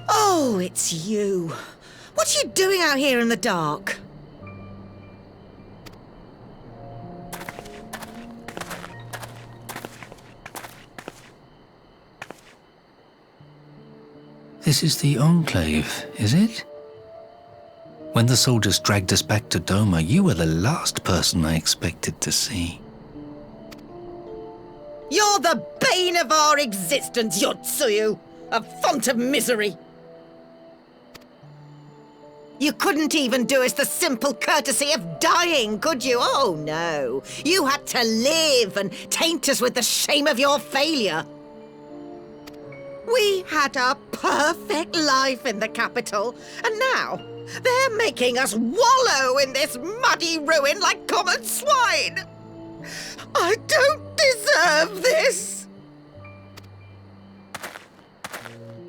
Oh, it's you. What are you doing out here in the dark? This is the Enclave, is it? When the soldiers dragged us back to Doma, you were the last person I expected to see. You're the bane of our existence, Yotsuyu! A font of misery! You couldn't even do us the simple courtesy of dying, could you? Oh, no. You had to live and taint us with the shame of your failure. We had a perfect life in the capital, and now they're making us wallow in this muddy ruin like common swine. I don't deserve this.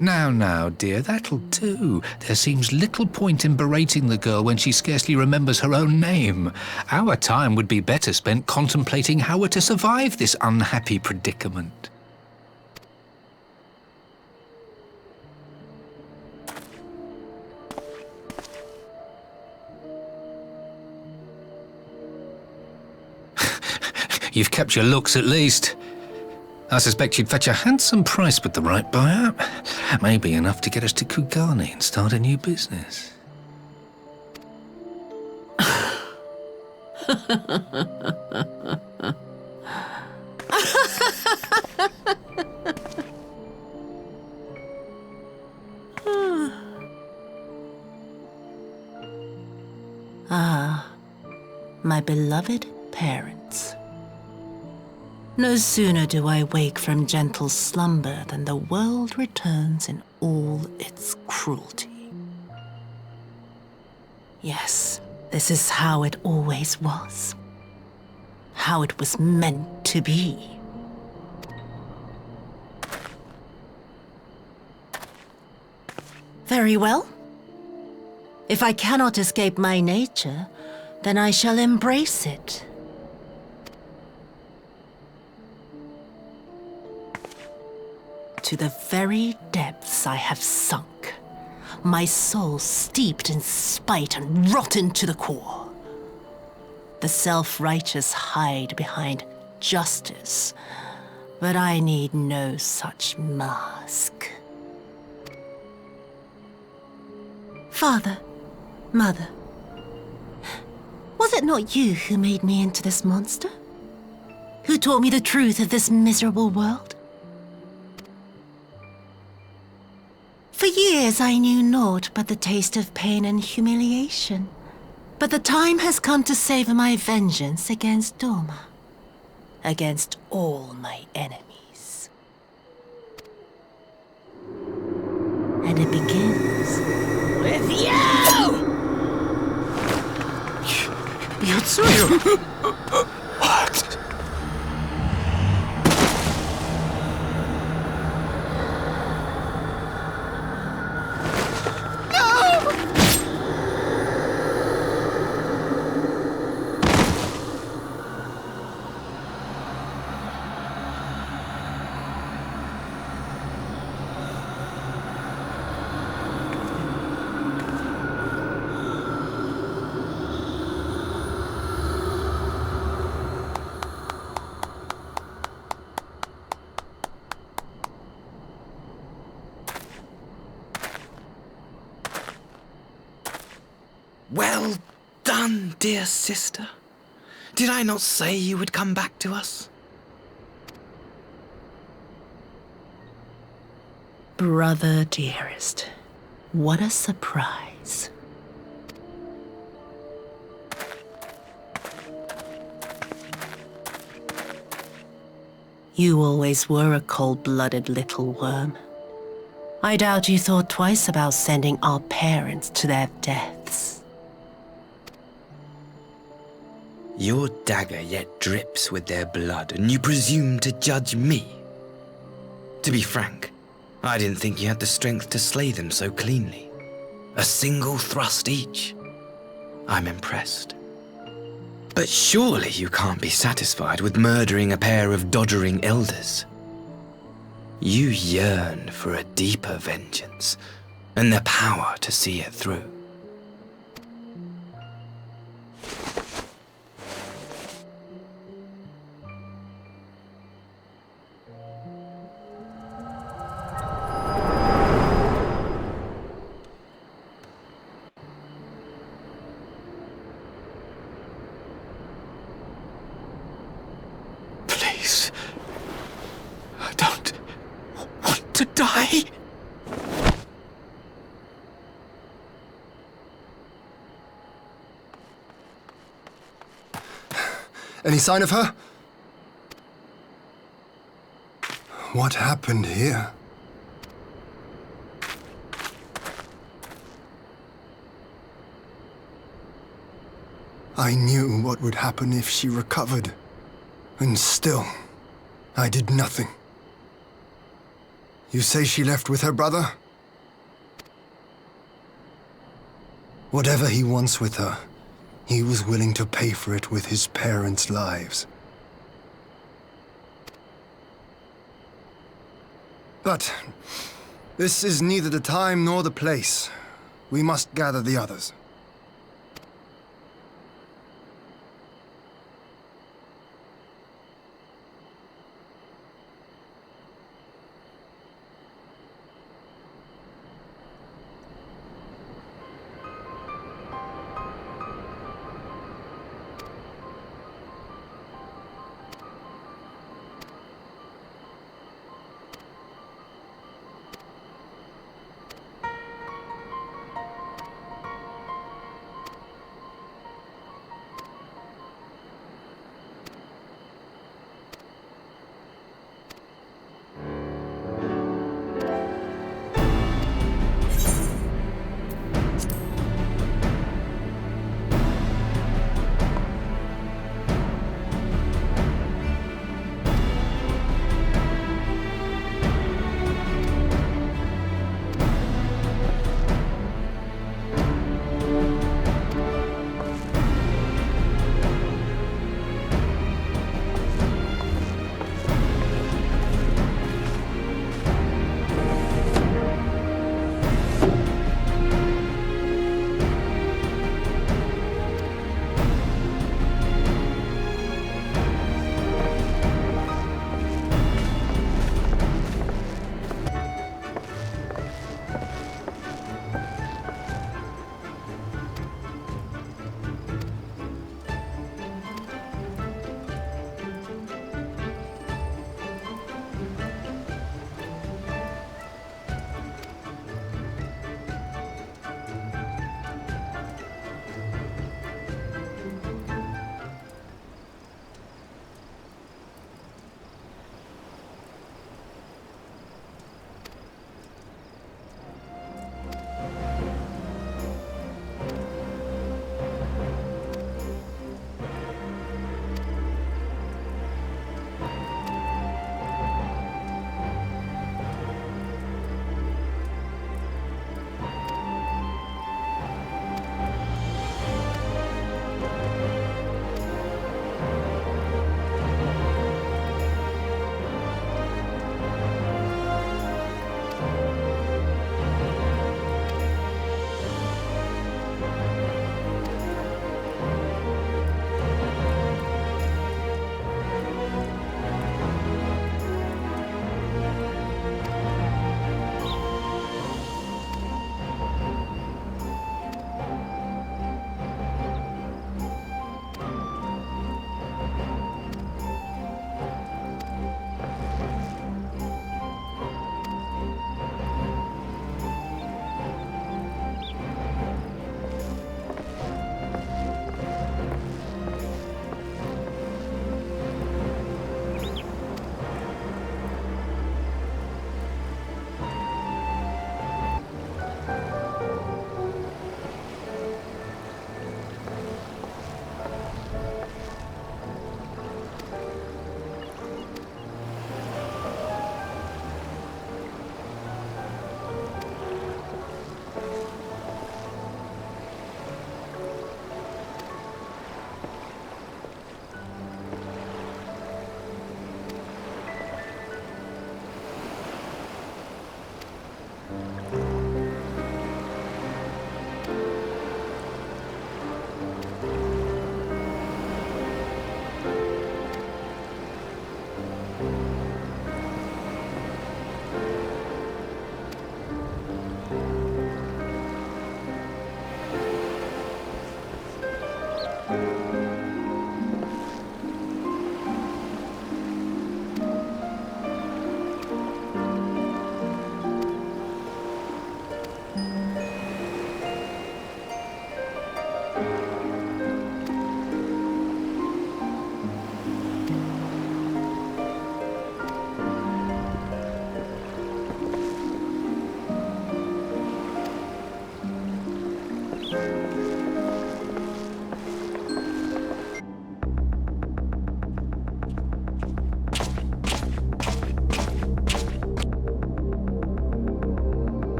Now, dear, that'll do. There seems little point in berating the girl when she scarcely remembers her own name. Our time would be better spent contemplating how we're to survive this unhappy predicament. You've kept your looks at least. I suspect you'd fetch a handsome price with the right buyer. Maybe enough to get us to Kugani and start a new business. Ah, my beloved parents. No sooner do I wake from gentle slumber than the world returns in all its cruelty. Yes, this is how it always was. How it was meant to be. Very well. If I cannot escape my nature, then I shall embrace it. To the very depths I have sunk, my soul steeped in spite and rotten to the core. The self-righteous hide behind justice, but I need no such mask. Father, Mother, was it not you who made me into this monster? Who taught me the truth of this miserable world? For years I knew naught but the taste of pain and humiliation. But the time has come to savor my vengeance against Doma. Against all my enemies. And it begins with you! Yotsuyu! What? Well done, dear sister. Did I not say you would come back to us? Brother dearest, what a surprise. You always were a cold-blooded little worm. I doubt you thought twice about sending our parents to their deaths. Your dagger yet drips with their blood, and you presume to judge me? To be frank, I didn't think you had the strength to slay them so cleanly. A single thrust each. I'm impressed. But surely you can't be satisfied with murdering a pair of doddering elders. You yearn for a deeper vengeance, and the power to see it through. Please. I don't want to die. Any sign of her? What happened here? I knew what would happen if she recovered. And still, I did nothing. You say she left with her brother? Whatever he wants with her, he was willing to pay for it with his parents' lives. But this is neither the time nor the place. We must gather the others.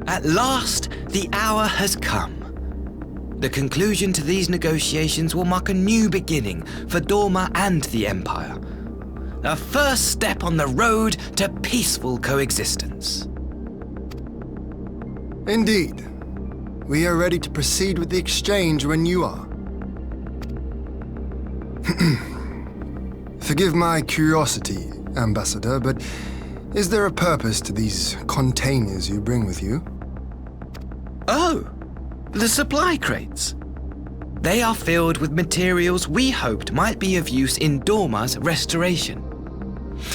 At last, the hour has come. The conclusion to these negotiations will mark a new beginning for Dorma and the Empire. A first step on the road to peaceful coexistence. Indeed. We are ready to proceed with the exchange when you are. Forgive my curiosity, Ambassador, but is there a purpose to these containers you bring with you? Oh, the supply crates. They are filled with materials we hoped might be of use in Dorma's restoration.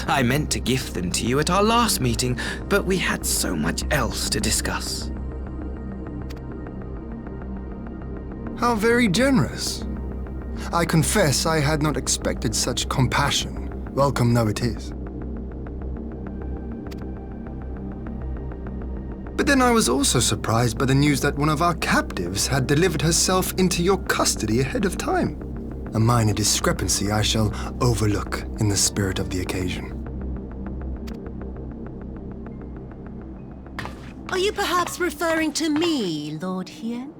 I meant to gift them to you at our last meeting, but we had so much else to discuss. How very generous. I confess I had not expected such compassion, welcome though it is. But then I was also surprised by the news that one of our captives had delivered herself into your custody ahead of time. A minor discrepancy I shall overlook in the spirit of the occasion. Are you perhaps referring to me, Lord Hien?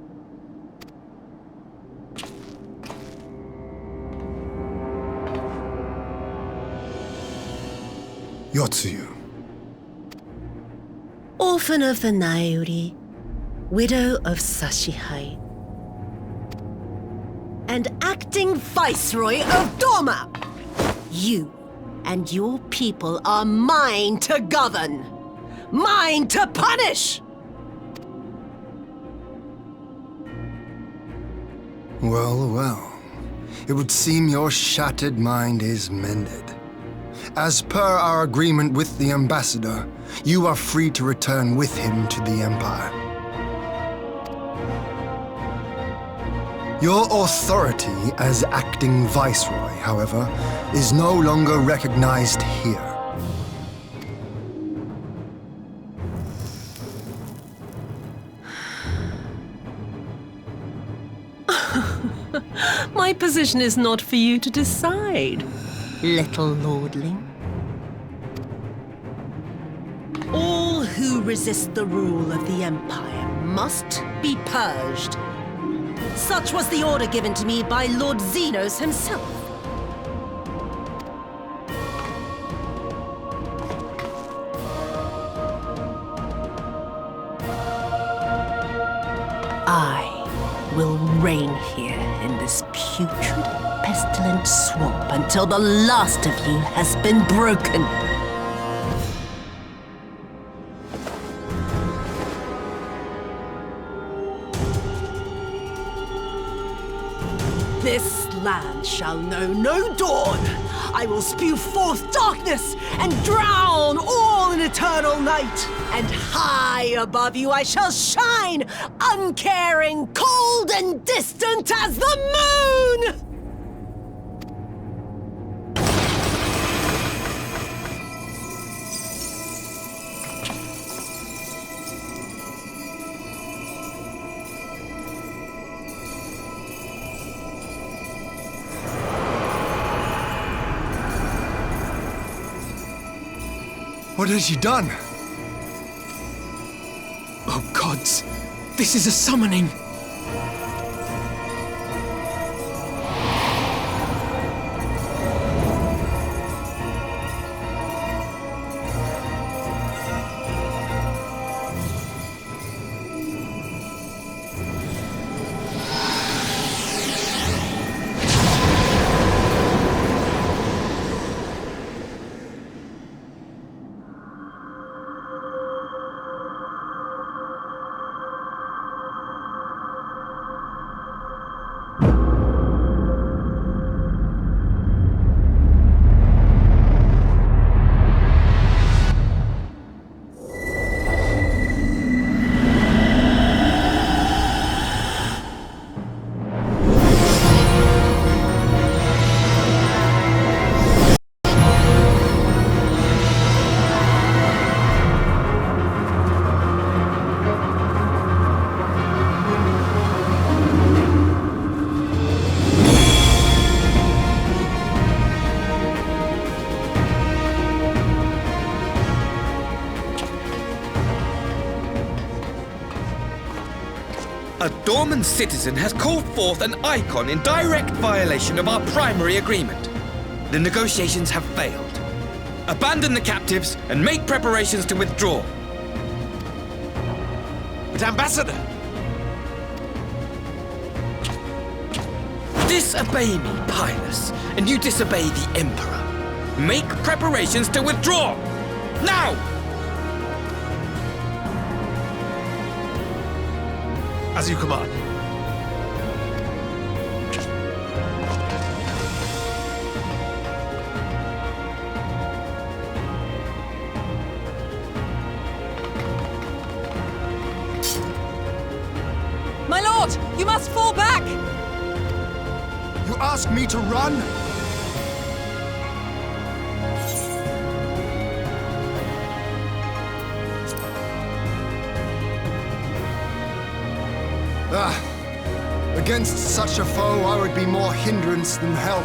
Yotsuyu. Orphan of the Nairi, widow of Sashihai, and acting Viceroy of Dorma! You and your people are mine to govern, mine to punish! Well, well. It would seem your shattered mind is mended. As per our agreement with the Ambassador, you are free to return with him to the Empire. Your authority as acting Viceroy, however, is no longer recognized here. My position is not for you to decide, little lordling. All who resist the rule of the Empire must be purged. Such was the order given to me by Lord Xenos himself. I will reign here in this putrid, pestilent swamp until the last of you has been broken. This land shall know no dawn. I will spew forth darkness and drown all in eternal night. And high above you I shall shine, uncaring, cold and distant as the moon! What has she done? Oh gods, this is a summoning! A dormant citizen has called forth an icon in direct violation of our primary agreement. The negotiations have failed. Abandon the captives and make preparations to withdraw. But Ambassador! Disobey me, Pilus, and you disobey the Emperor. Make preparations to withdraw! Now! As you command. My lord, you must fall back! You ask me to run? Against such a foe, I would be more hindrance than help.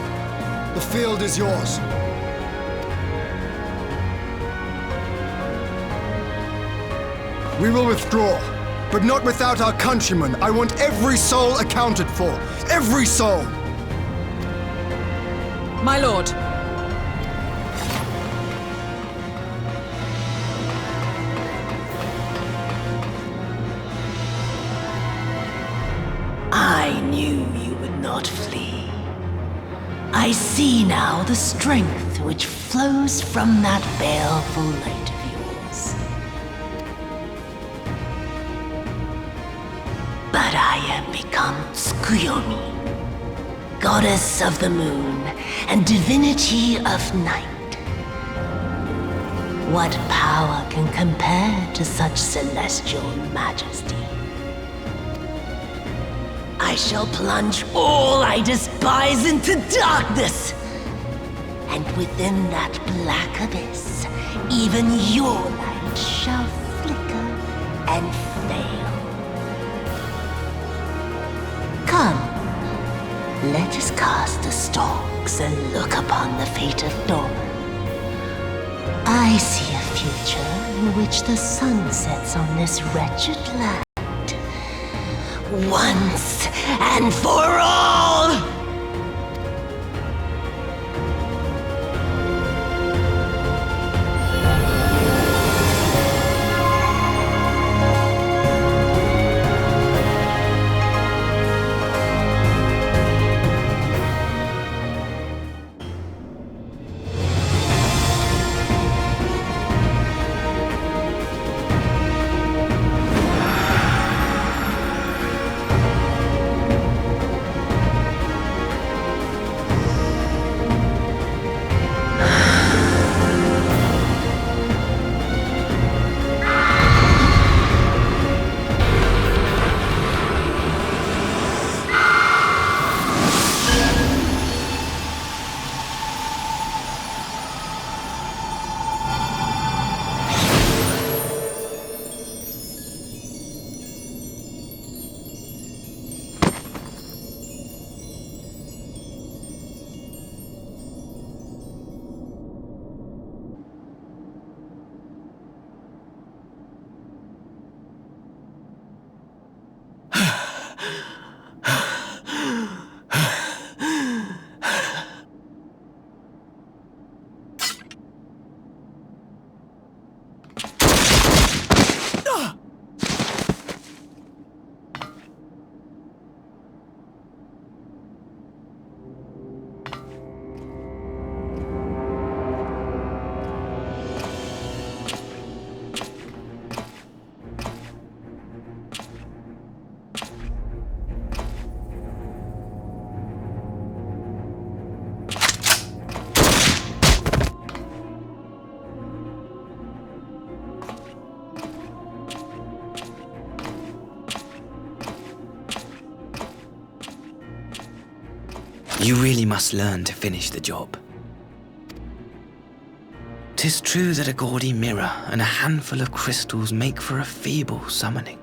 The field is yours. We will withdraw, but not without our countrymen. I want every soul accounted for. Every soul! My lord. I knew you would not flee. I see now the strength which flows from that baleful light of yours. But I am become Tsukuyomi, goddess of the moon and divinity of night. What power can compare to such celestial majesty? I shall plunge all I despise into darkness. And within that black abyss, even your light shall flicker and fail. Come, let us cast the stalks and look upon the fate of dawn. I see a future in which the sun sets on this wretched land. Once and for all! You really must learn to finish the job. 'Tis true that a gaudy mirror and a handful of crystals make for a feeble summoning.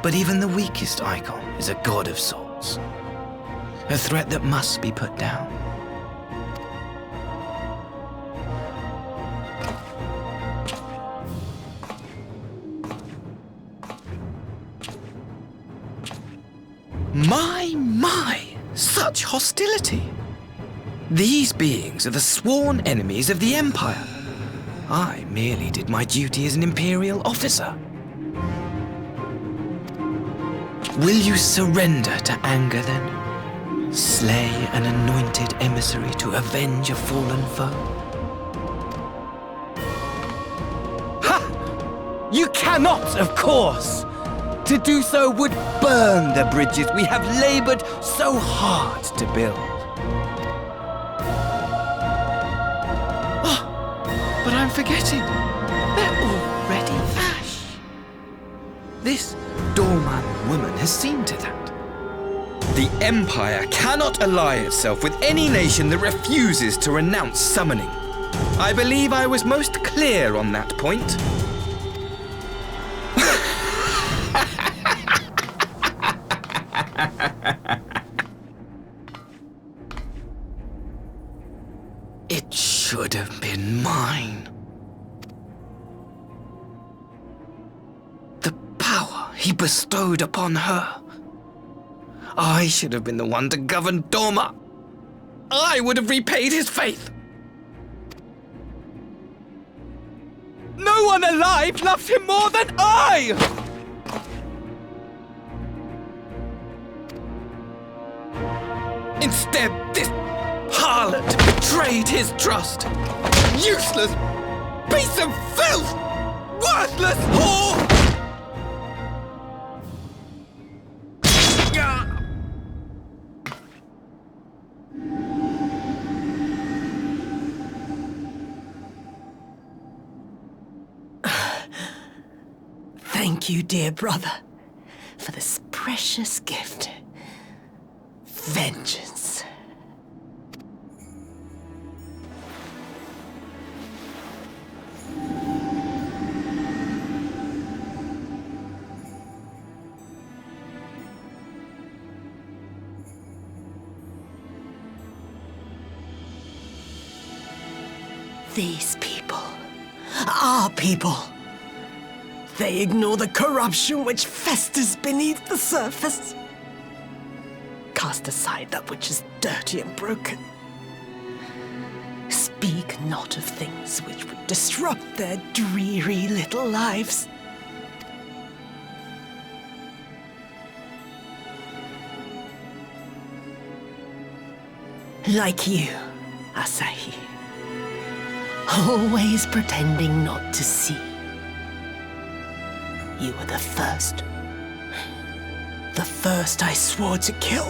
But even the weakest icon is a god of sorts. A threat that must be put down. My, such hostility. These beings are the sworn enemies of the Empire. I merely did my duty as an Imperial officer. Will you surrender to anger then? Slay an anointed emissary to avenge a fallen foe? Ha! You cannot, of course! To do so would burn the bridges we have labored so hard to build. Oh, but I'm forgetting. They're already ash. This Dorman woman has seen to that. The Empire cannot ally itself with any nation that refuses to renounce summoning. I believe I was most clear on that point. It should have been mine. The power he bestowed upon her. I should have been the one to govern Dorma. I would have repaid his faith. No one alive loves him more than I! Instead, this harlot betrayed his trust. Useless piece of filth! Worthless whore! Thank you, dear brother, for this precious gift. Vengeance. These people, our people, they ignore the corruption which festers beneath the surface. Cast aside that which is dirty and broken. Speak not of things which would disrupt their dreary little lives. Like you, Asahi. Always pretending not to see. You were the first. The first I swore to kill.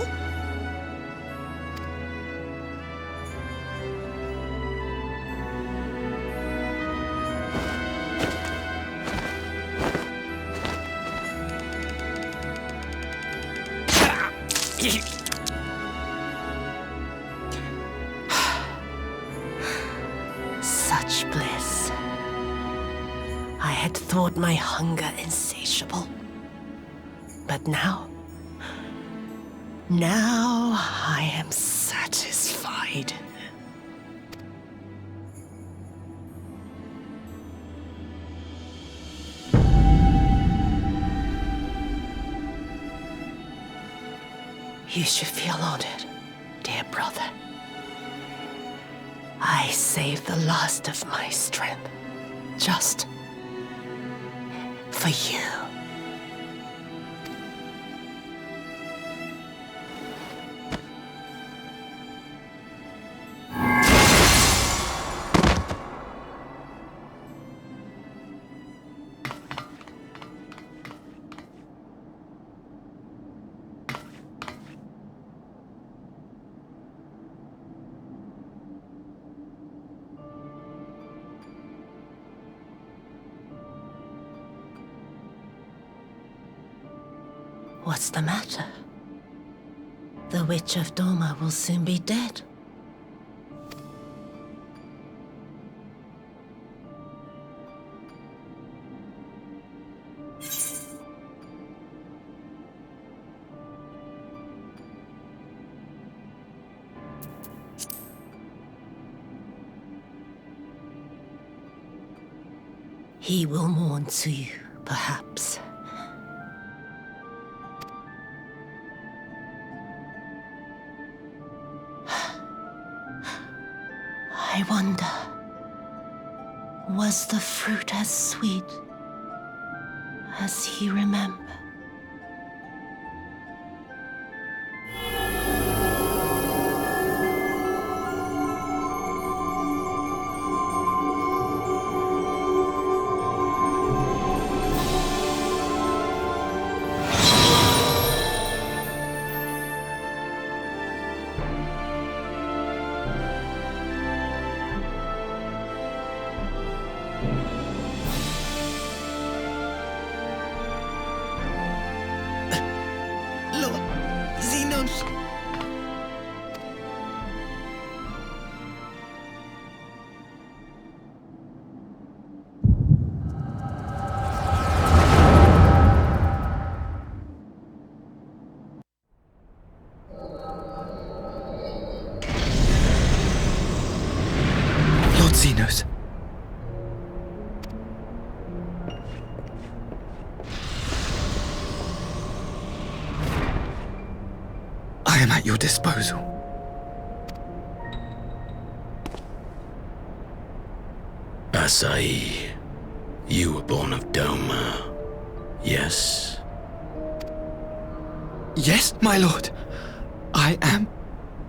Such bliss. I had thought my hunger insatiable. But now I am satisfied. You should feel honored, dear brother. I saved the last of my strength, just for you. What's the matter? The Witch of Doma will soon be dead. He will mourn too, perhaps. wonder, was the fruit as sweet as he remembered? Xenos. I am at your disposal. Asai, you were born of Doma, yes? Yes, my lord. I am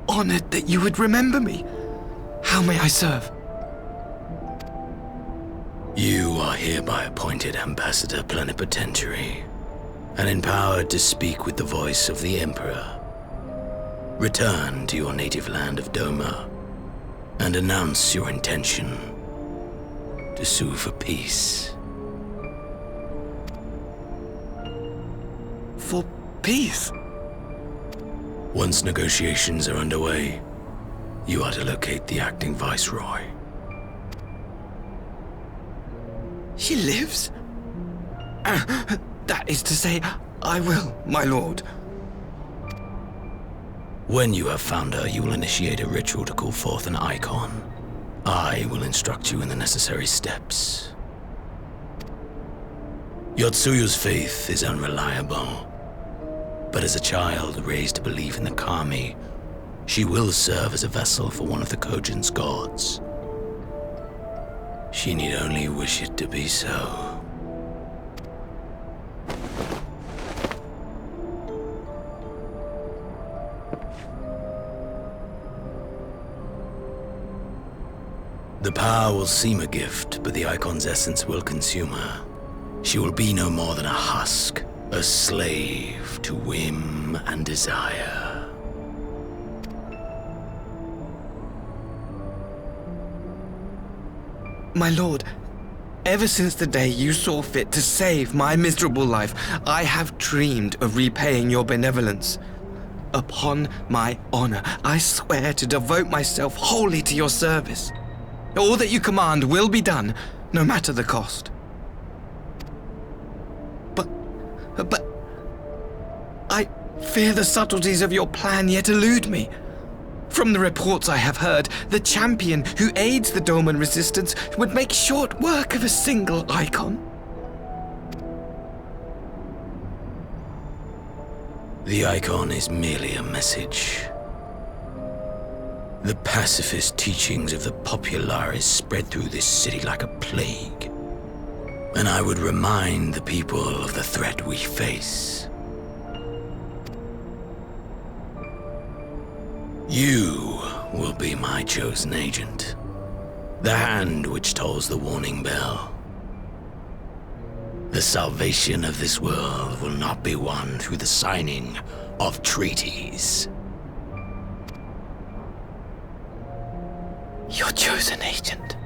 honored that you would remember me. How may I serve? You are hereby appointed Ambassador Plenipotentiary, and empowered to speak with the voice of the Emperor. Return to your native land of Doma, and announce your intention to sue for peace. For peace? Once negotiations are underway, you are to locate the acting Viceroy. She lives? That is to say, I will, my lord. When you have found her, you will initiate a ritual to call forth an icon. I will instruct you in the necessary steps. Yotsuyu's faith is unreliable, but as a child raised to believe in the Kami, she will serve as a vessel for one of the Kojin's gods. She need only wish it to be so. The power will seem a gift, but the icon's essence will consume her. She will be no more than a husk, a slave to whim and desire. My lord, ever since the day you saw fit to save my miserable life, I have dreamed of repaying your benevolence. Upon my honor, I swear to devote myself wholly to your service. All that you command will be done, no matter the cost. But I fear the subtleties of your plan yet elude me. From the reports I have heard, the champion who aids the Doman resistance would make short work of a single icon. The icon is merely a message. The pacifist teachings of the Populares spread through this city like a plague. And I would remind the people of the threat we face. You will be my chosen agent. The hand which tolls the warning bell. The salvation of this world will not be won through the signing of treaties. Your chosen agent.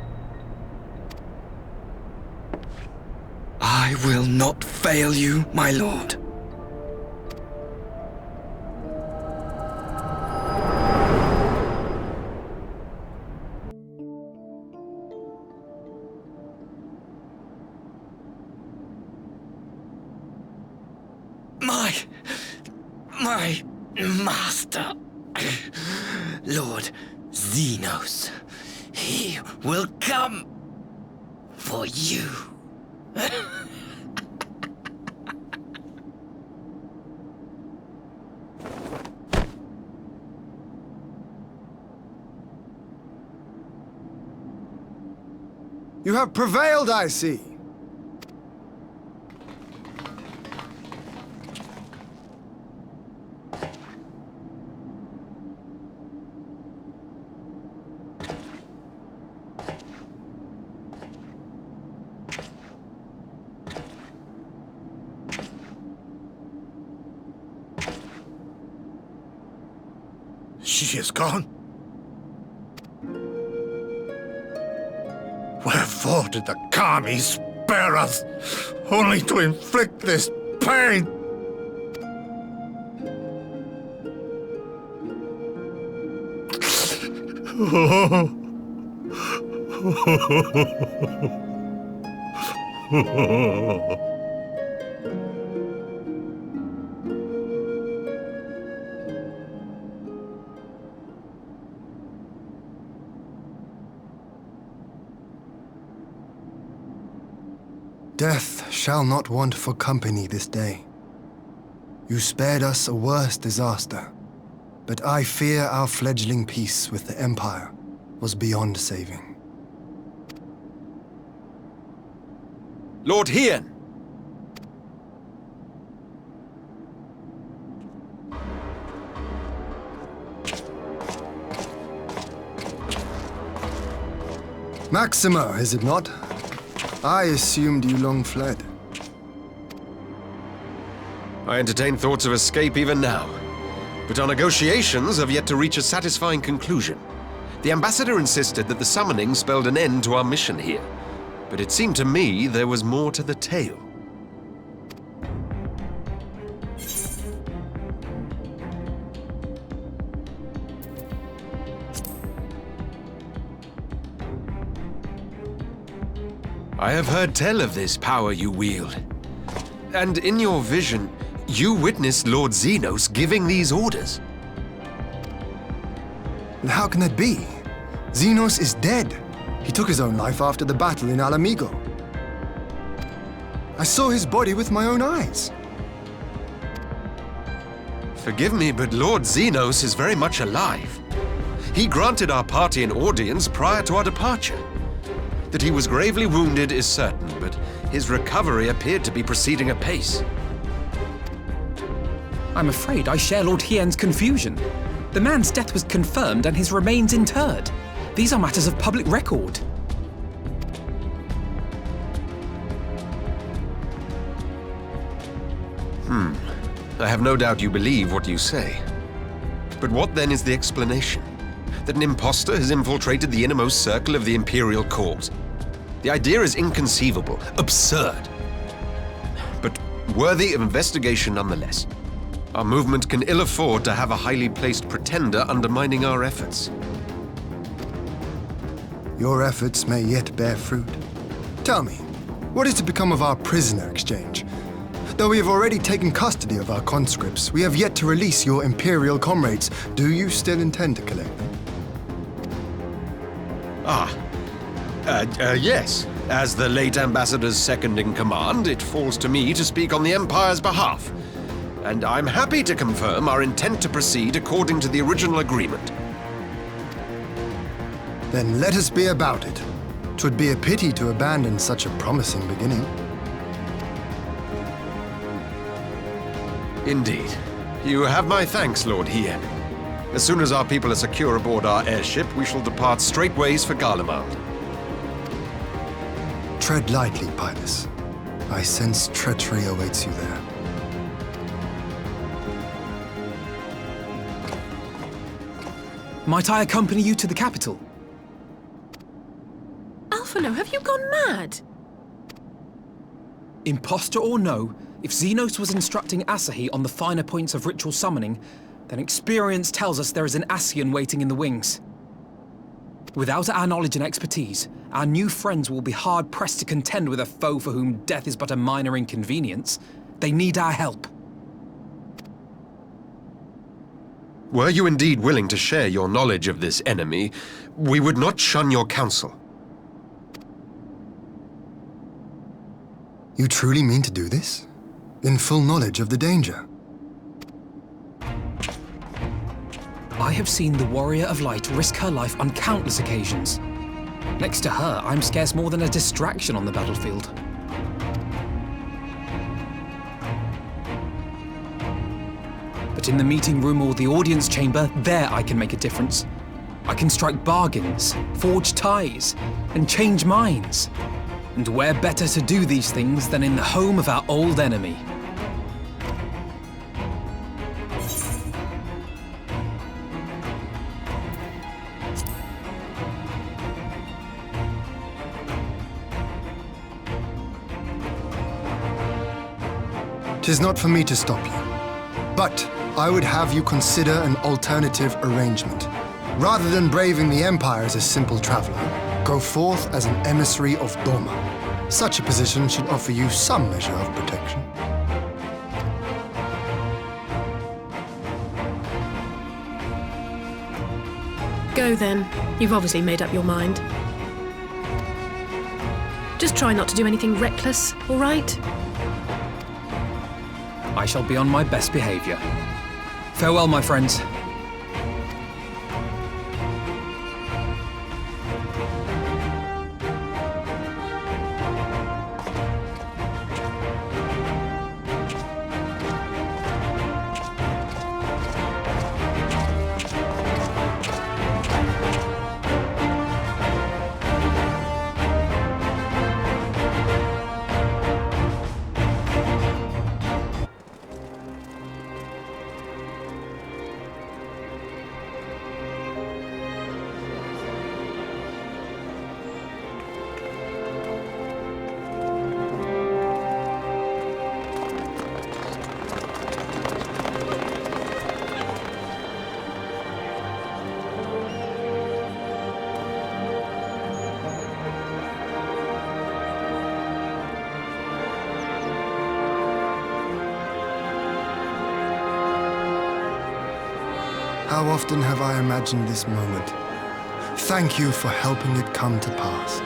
I will not fail you, my lord. My master, Lord Xenos, he will come for you. You have prevailed, I see. She is gone. Wherefore did the Kami spare us, only to inflict this pain? Death shall not want for company this day. You spared us a worse disaster, but I fear our fledgling peace with the Empire was beyond saving. Lord Hien! Maxima, is it not? I assumed you long fled. I entertain thoughts of escape even now, but our negotiations have yet to reach a satisfying conclusion. The ambassador insisted that the summoning spelled an end to our mission here, but it seemed to me there was more to the tale. I have heard tell of this power you wield. And in your vision, you witnessed Lord Xenos giving these orders. And how can that be? Xenos is dead. He took his own life after the battle in Alamigo. I saw his body with my own eyes. Forgive me, but Lord Xenos is very much alive. He granted our party an audience prior to our departure. That he was gravely wounded is certain, but his recovery appeared to be proceeding apace. I'm afraid I share Lord Hien's confusion. The man's death was confirmed and his remains interred. These are matters of public record. I have no doubt you believe what you say. But what then is the explanation? That an impostor has infiltrated the innermost circle of the Imperial Court? The idea is inconceivable, absurd, but worthy of investigation nonetheless. Our movement can ill afford to have a highly placed pretender undermining our efforts. Your efforts may yet bear fruit. Tell me, what is to become of our prisoner exchange? Though we have already taken custody of our conscripts, we have yet to release your Imperial comrades. Do you still intend to collect them? Yes. As the late ambassador's second-in-command, it falls to me to speak on the Empire's behalf. And I'm happy to confirm our intent to proceed according to the original agreement. Then let us be about it. 'Twould be a pity to abandon such a promising beginning. Indeed. You have my thanks, Lord Hien. As soon as our people are secure aboard our airship, we shall depart straightways for Garlemald. Tread lightly, Pybus. I sense treachery awaits you there. Might I accompany you to the capital? Alphino, have you gone mad? Imposter or no, if Xenos was instructing Asahi on the finer points of ritual summoning, then experience tells us there is an Ascian waiting in the wings. Without our knowledge and expertise, our new friends will be hard-pressed to contend with a foe for whom death is but a minor inconvenience. They need our help. Were you indeed willing to share your knowledge of this enemy, we would not shun your counsel. You truly mean to do this? In full knowledge of the danger? I have seen the Warrior of Light risk her life on countless occasions. Next to her, I'm scarce more than a distraction on the battlefield. But in the meeting room or the audience chamber, there I can make a difference. I can strike bargains, forge ties, and change minds. And where better to do these things than in the home of our old enemy? Tis not for me to stop you, but I would have you consider an alternative arrangement. Rather than braving the Empire as a simple traveler, go forth as an emissary of Doma. Such a position should offer you some measure of protection. Go then. You've obviously made up your mind. Just try not to do anything reckless, all right? I shall be on my best behavior. Farewell, my friends. How often have I imagined this moment? Thank you for helping it come to pass.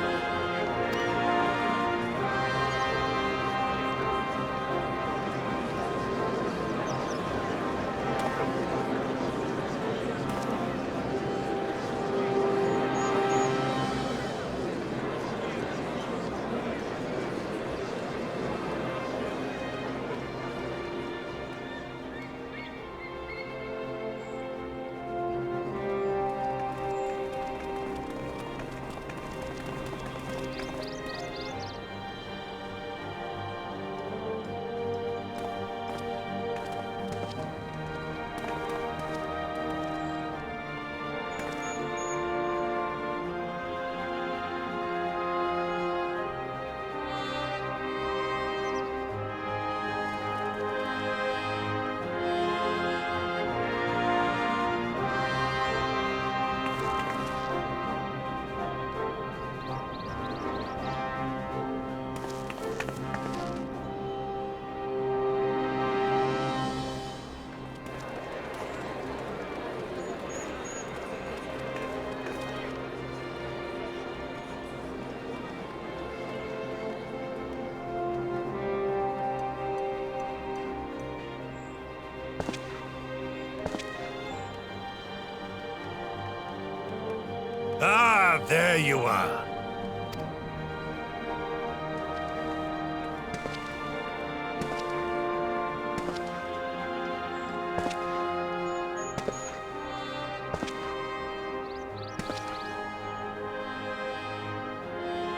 Ah, there you are.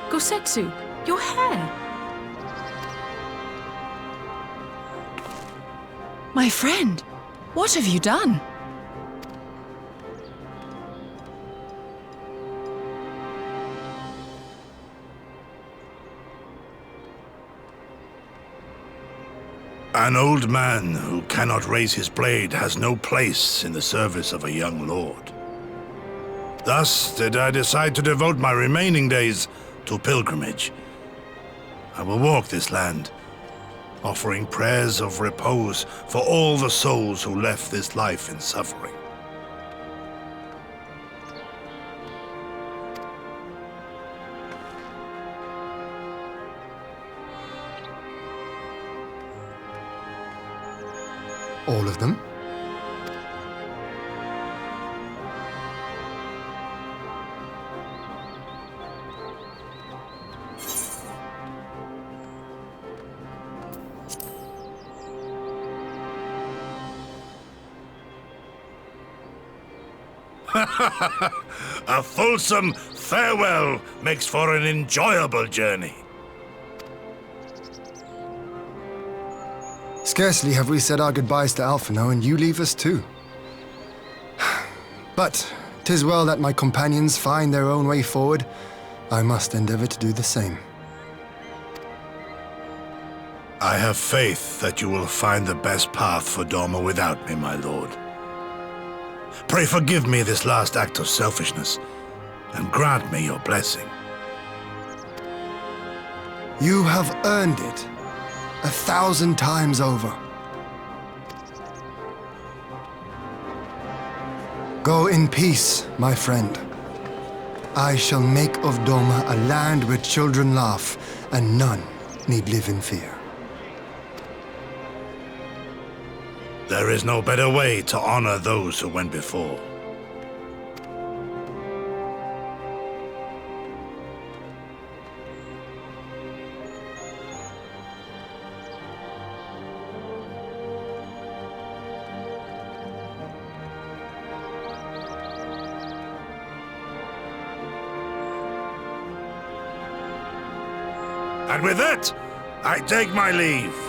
Gosetsu, your hair. My friend, what have you done? An old man who cannot raise his blade has no place in the service of a young lord. Thus did I decide to devote my remaining days to pilgrimage. I will walk this land, offering prayers of repose for all the souls who left this life in suffering. All of them? A fulsome farewell makes for an enjoyable journey. Scarcely have we said our goodbyes to Alphino, and you leave us too. But 'tis well that my companions find their own way forward. I must endeavor to do the same. I have faith that you will find the best path for Doma without me, my lord. Pray forgive me this last act of selfishness, and grant me your blessing. You have earned it 1,000 times over. Go in peace, my friend. I shall make of Doma a land where children laugh and none need live in fear. There is no better way to honor those who went before. And with that, I take my leave.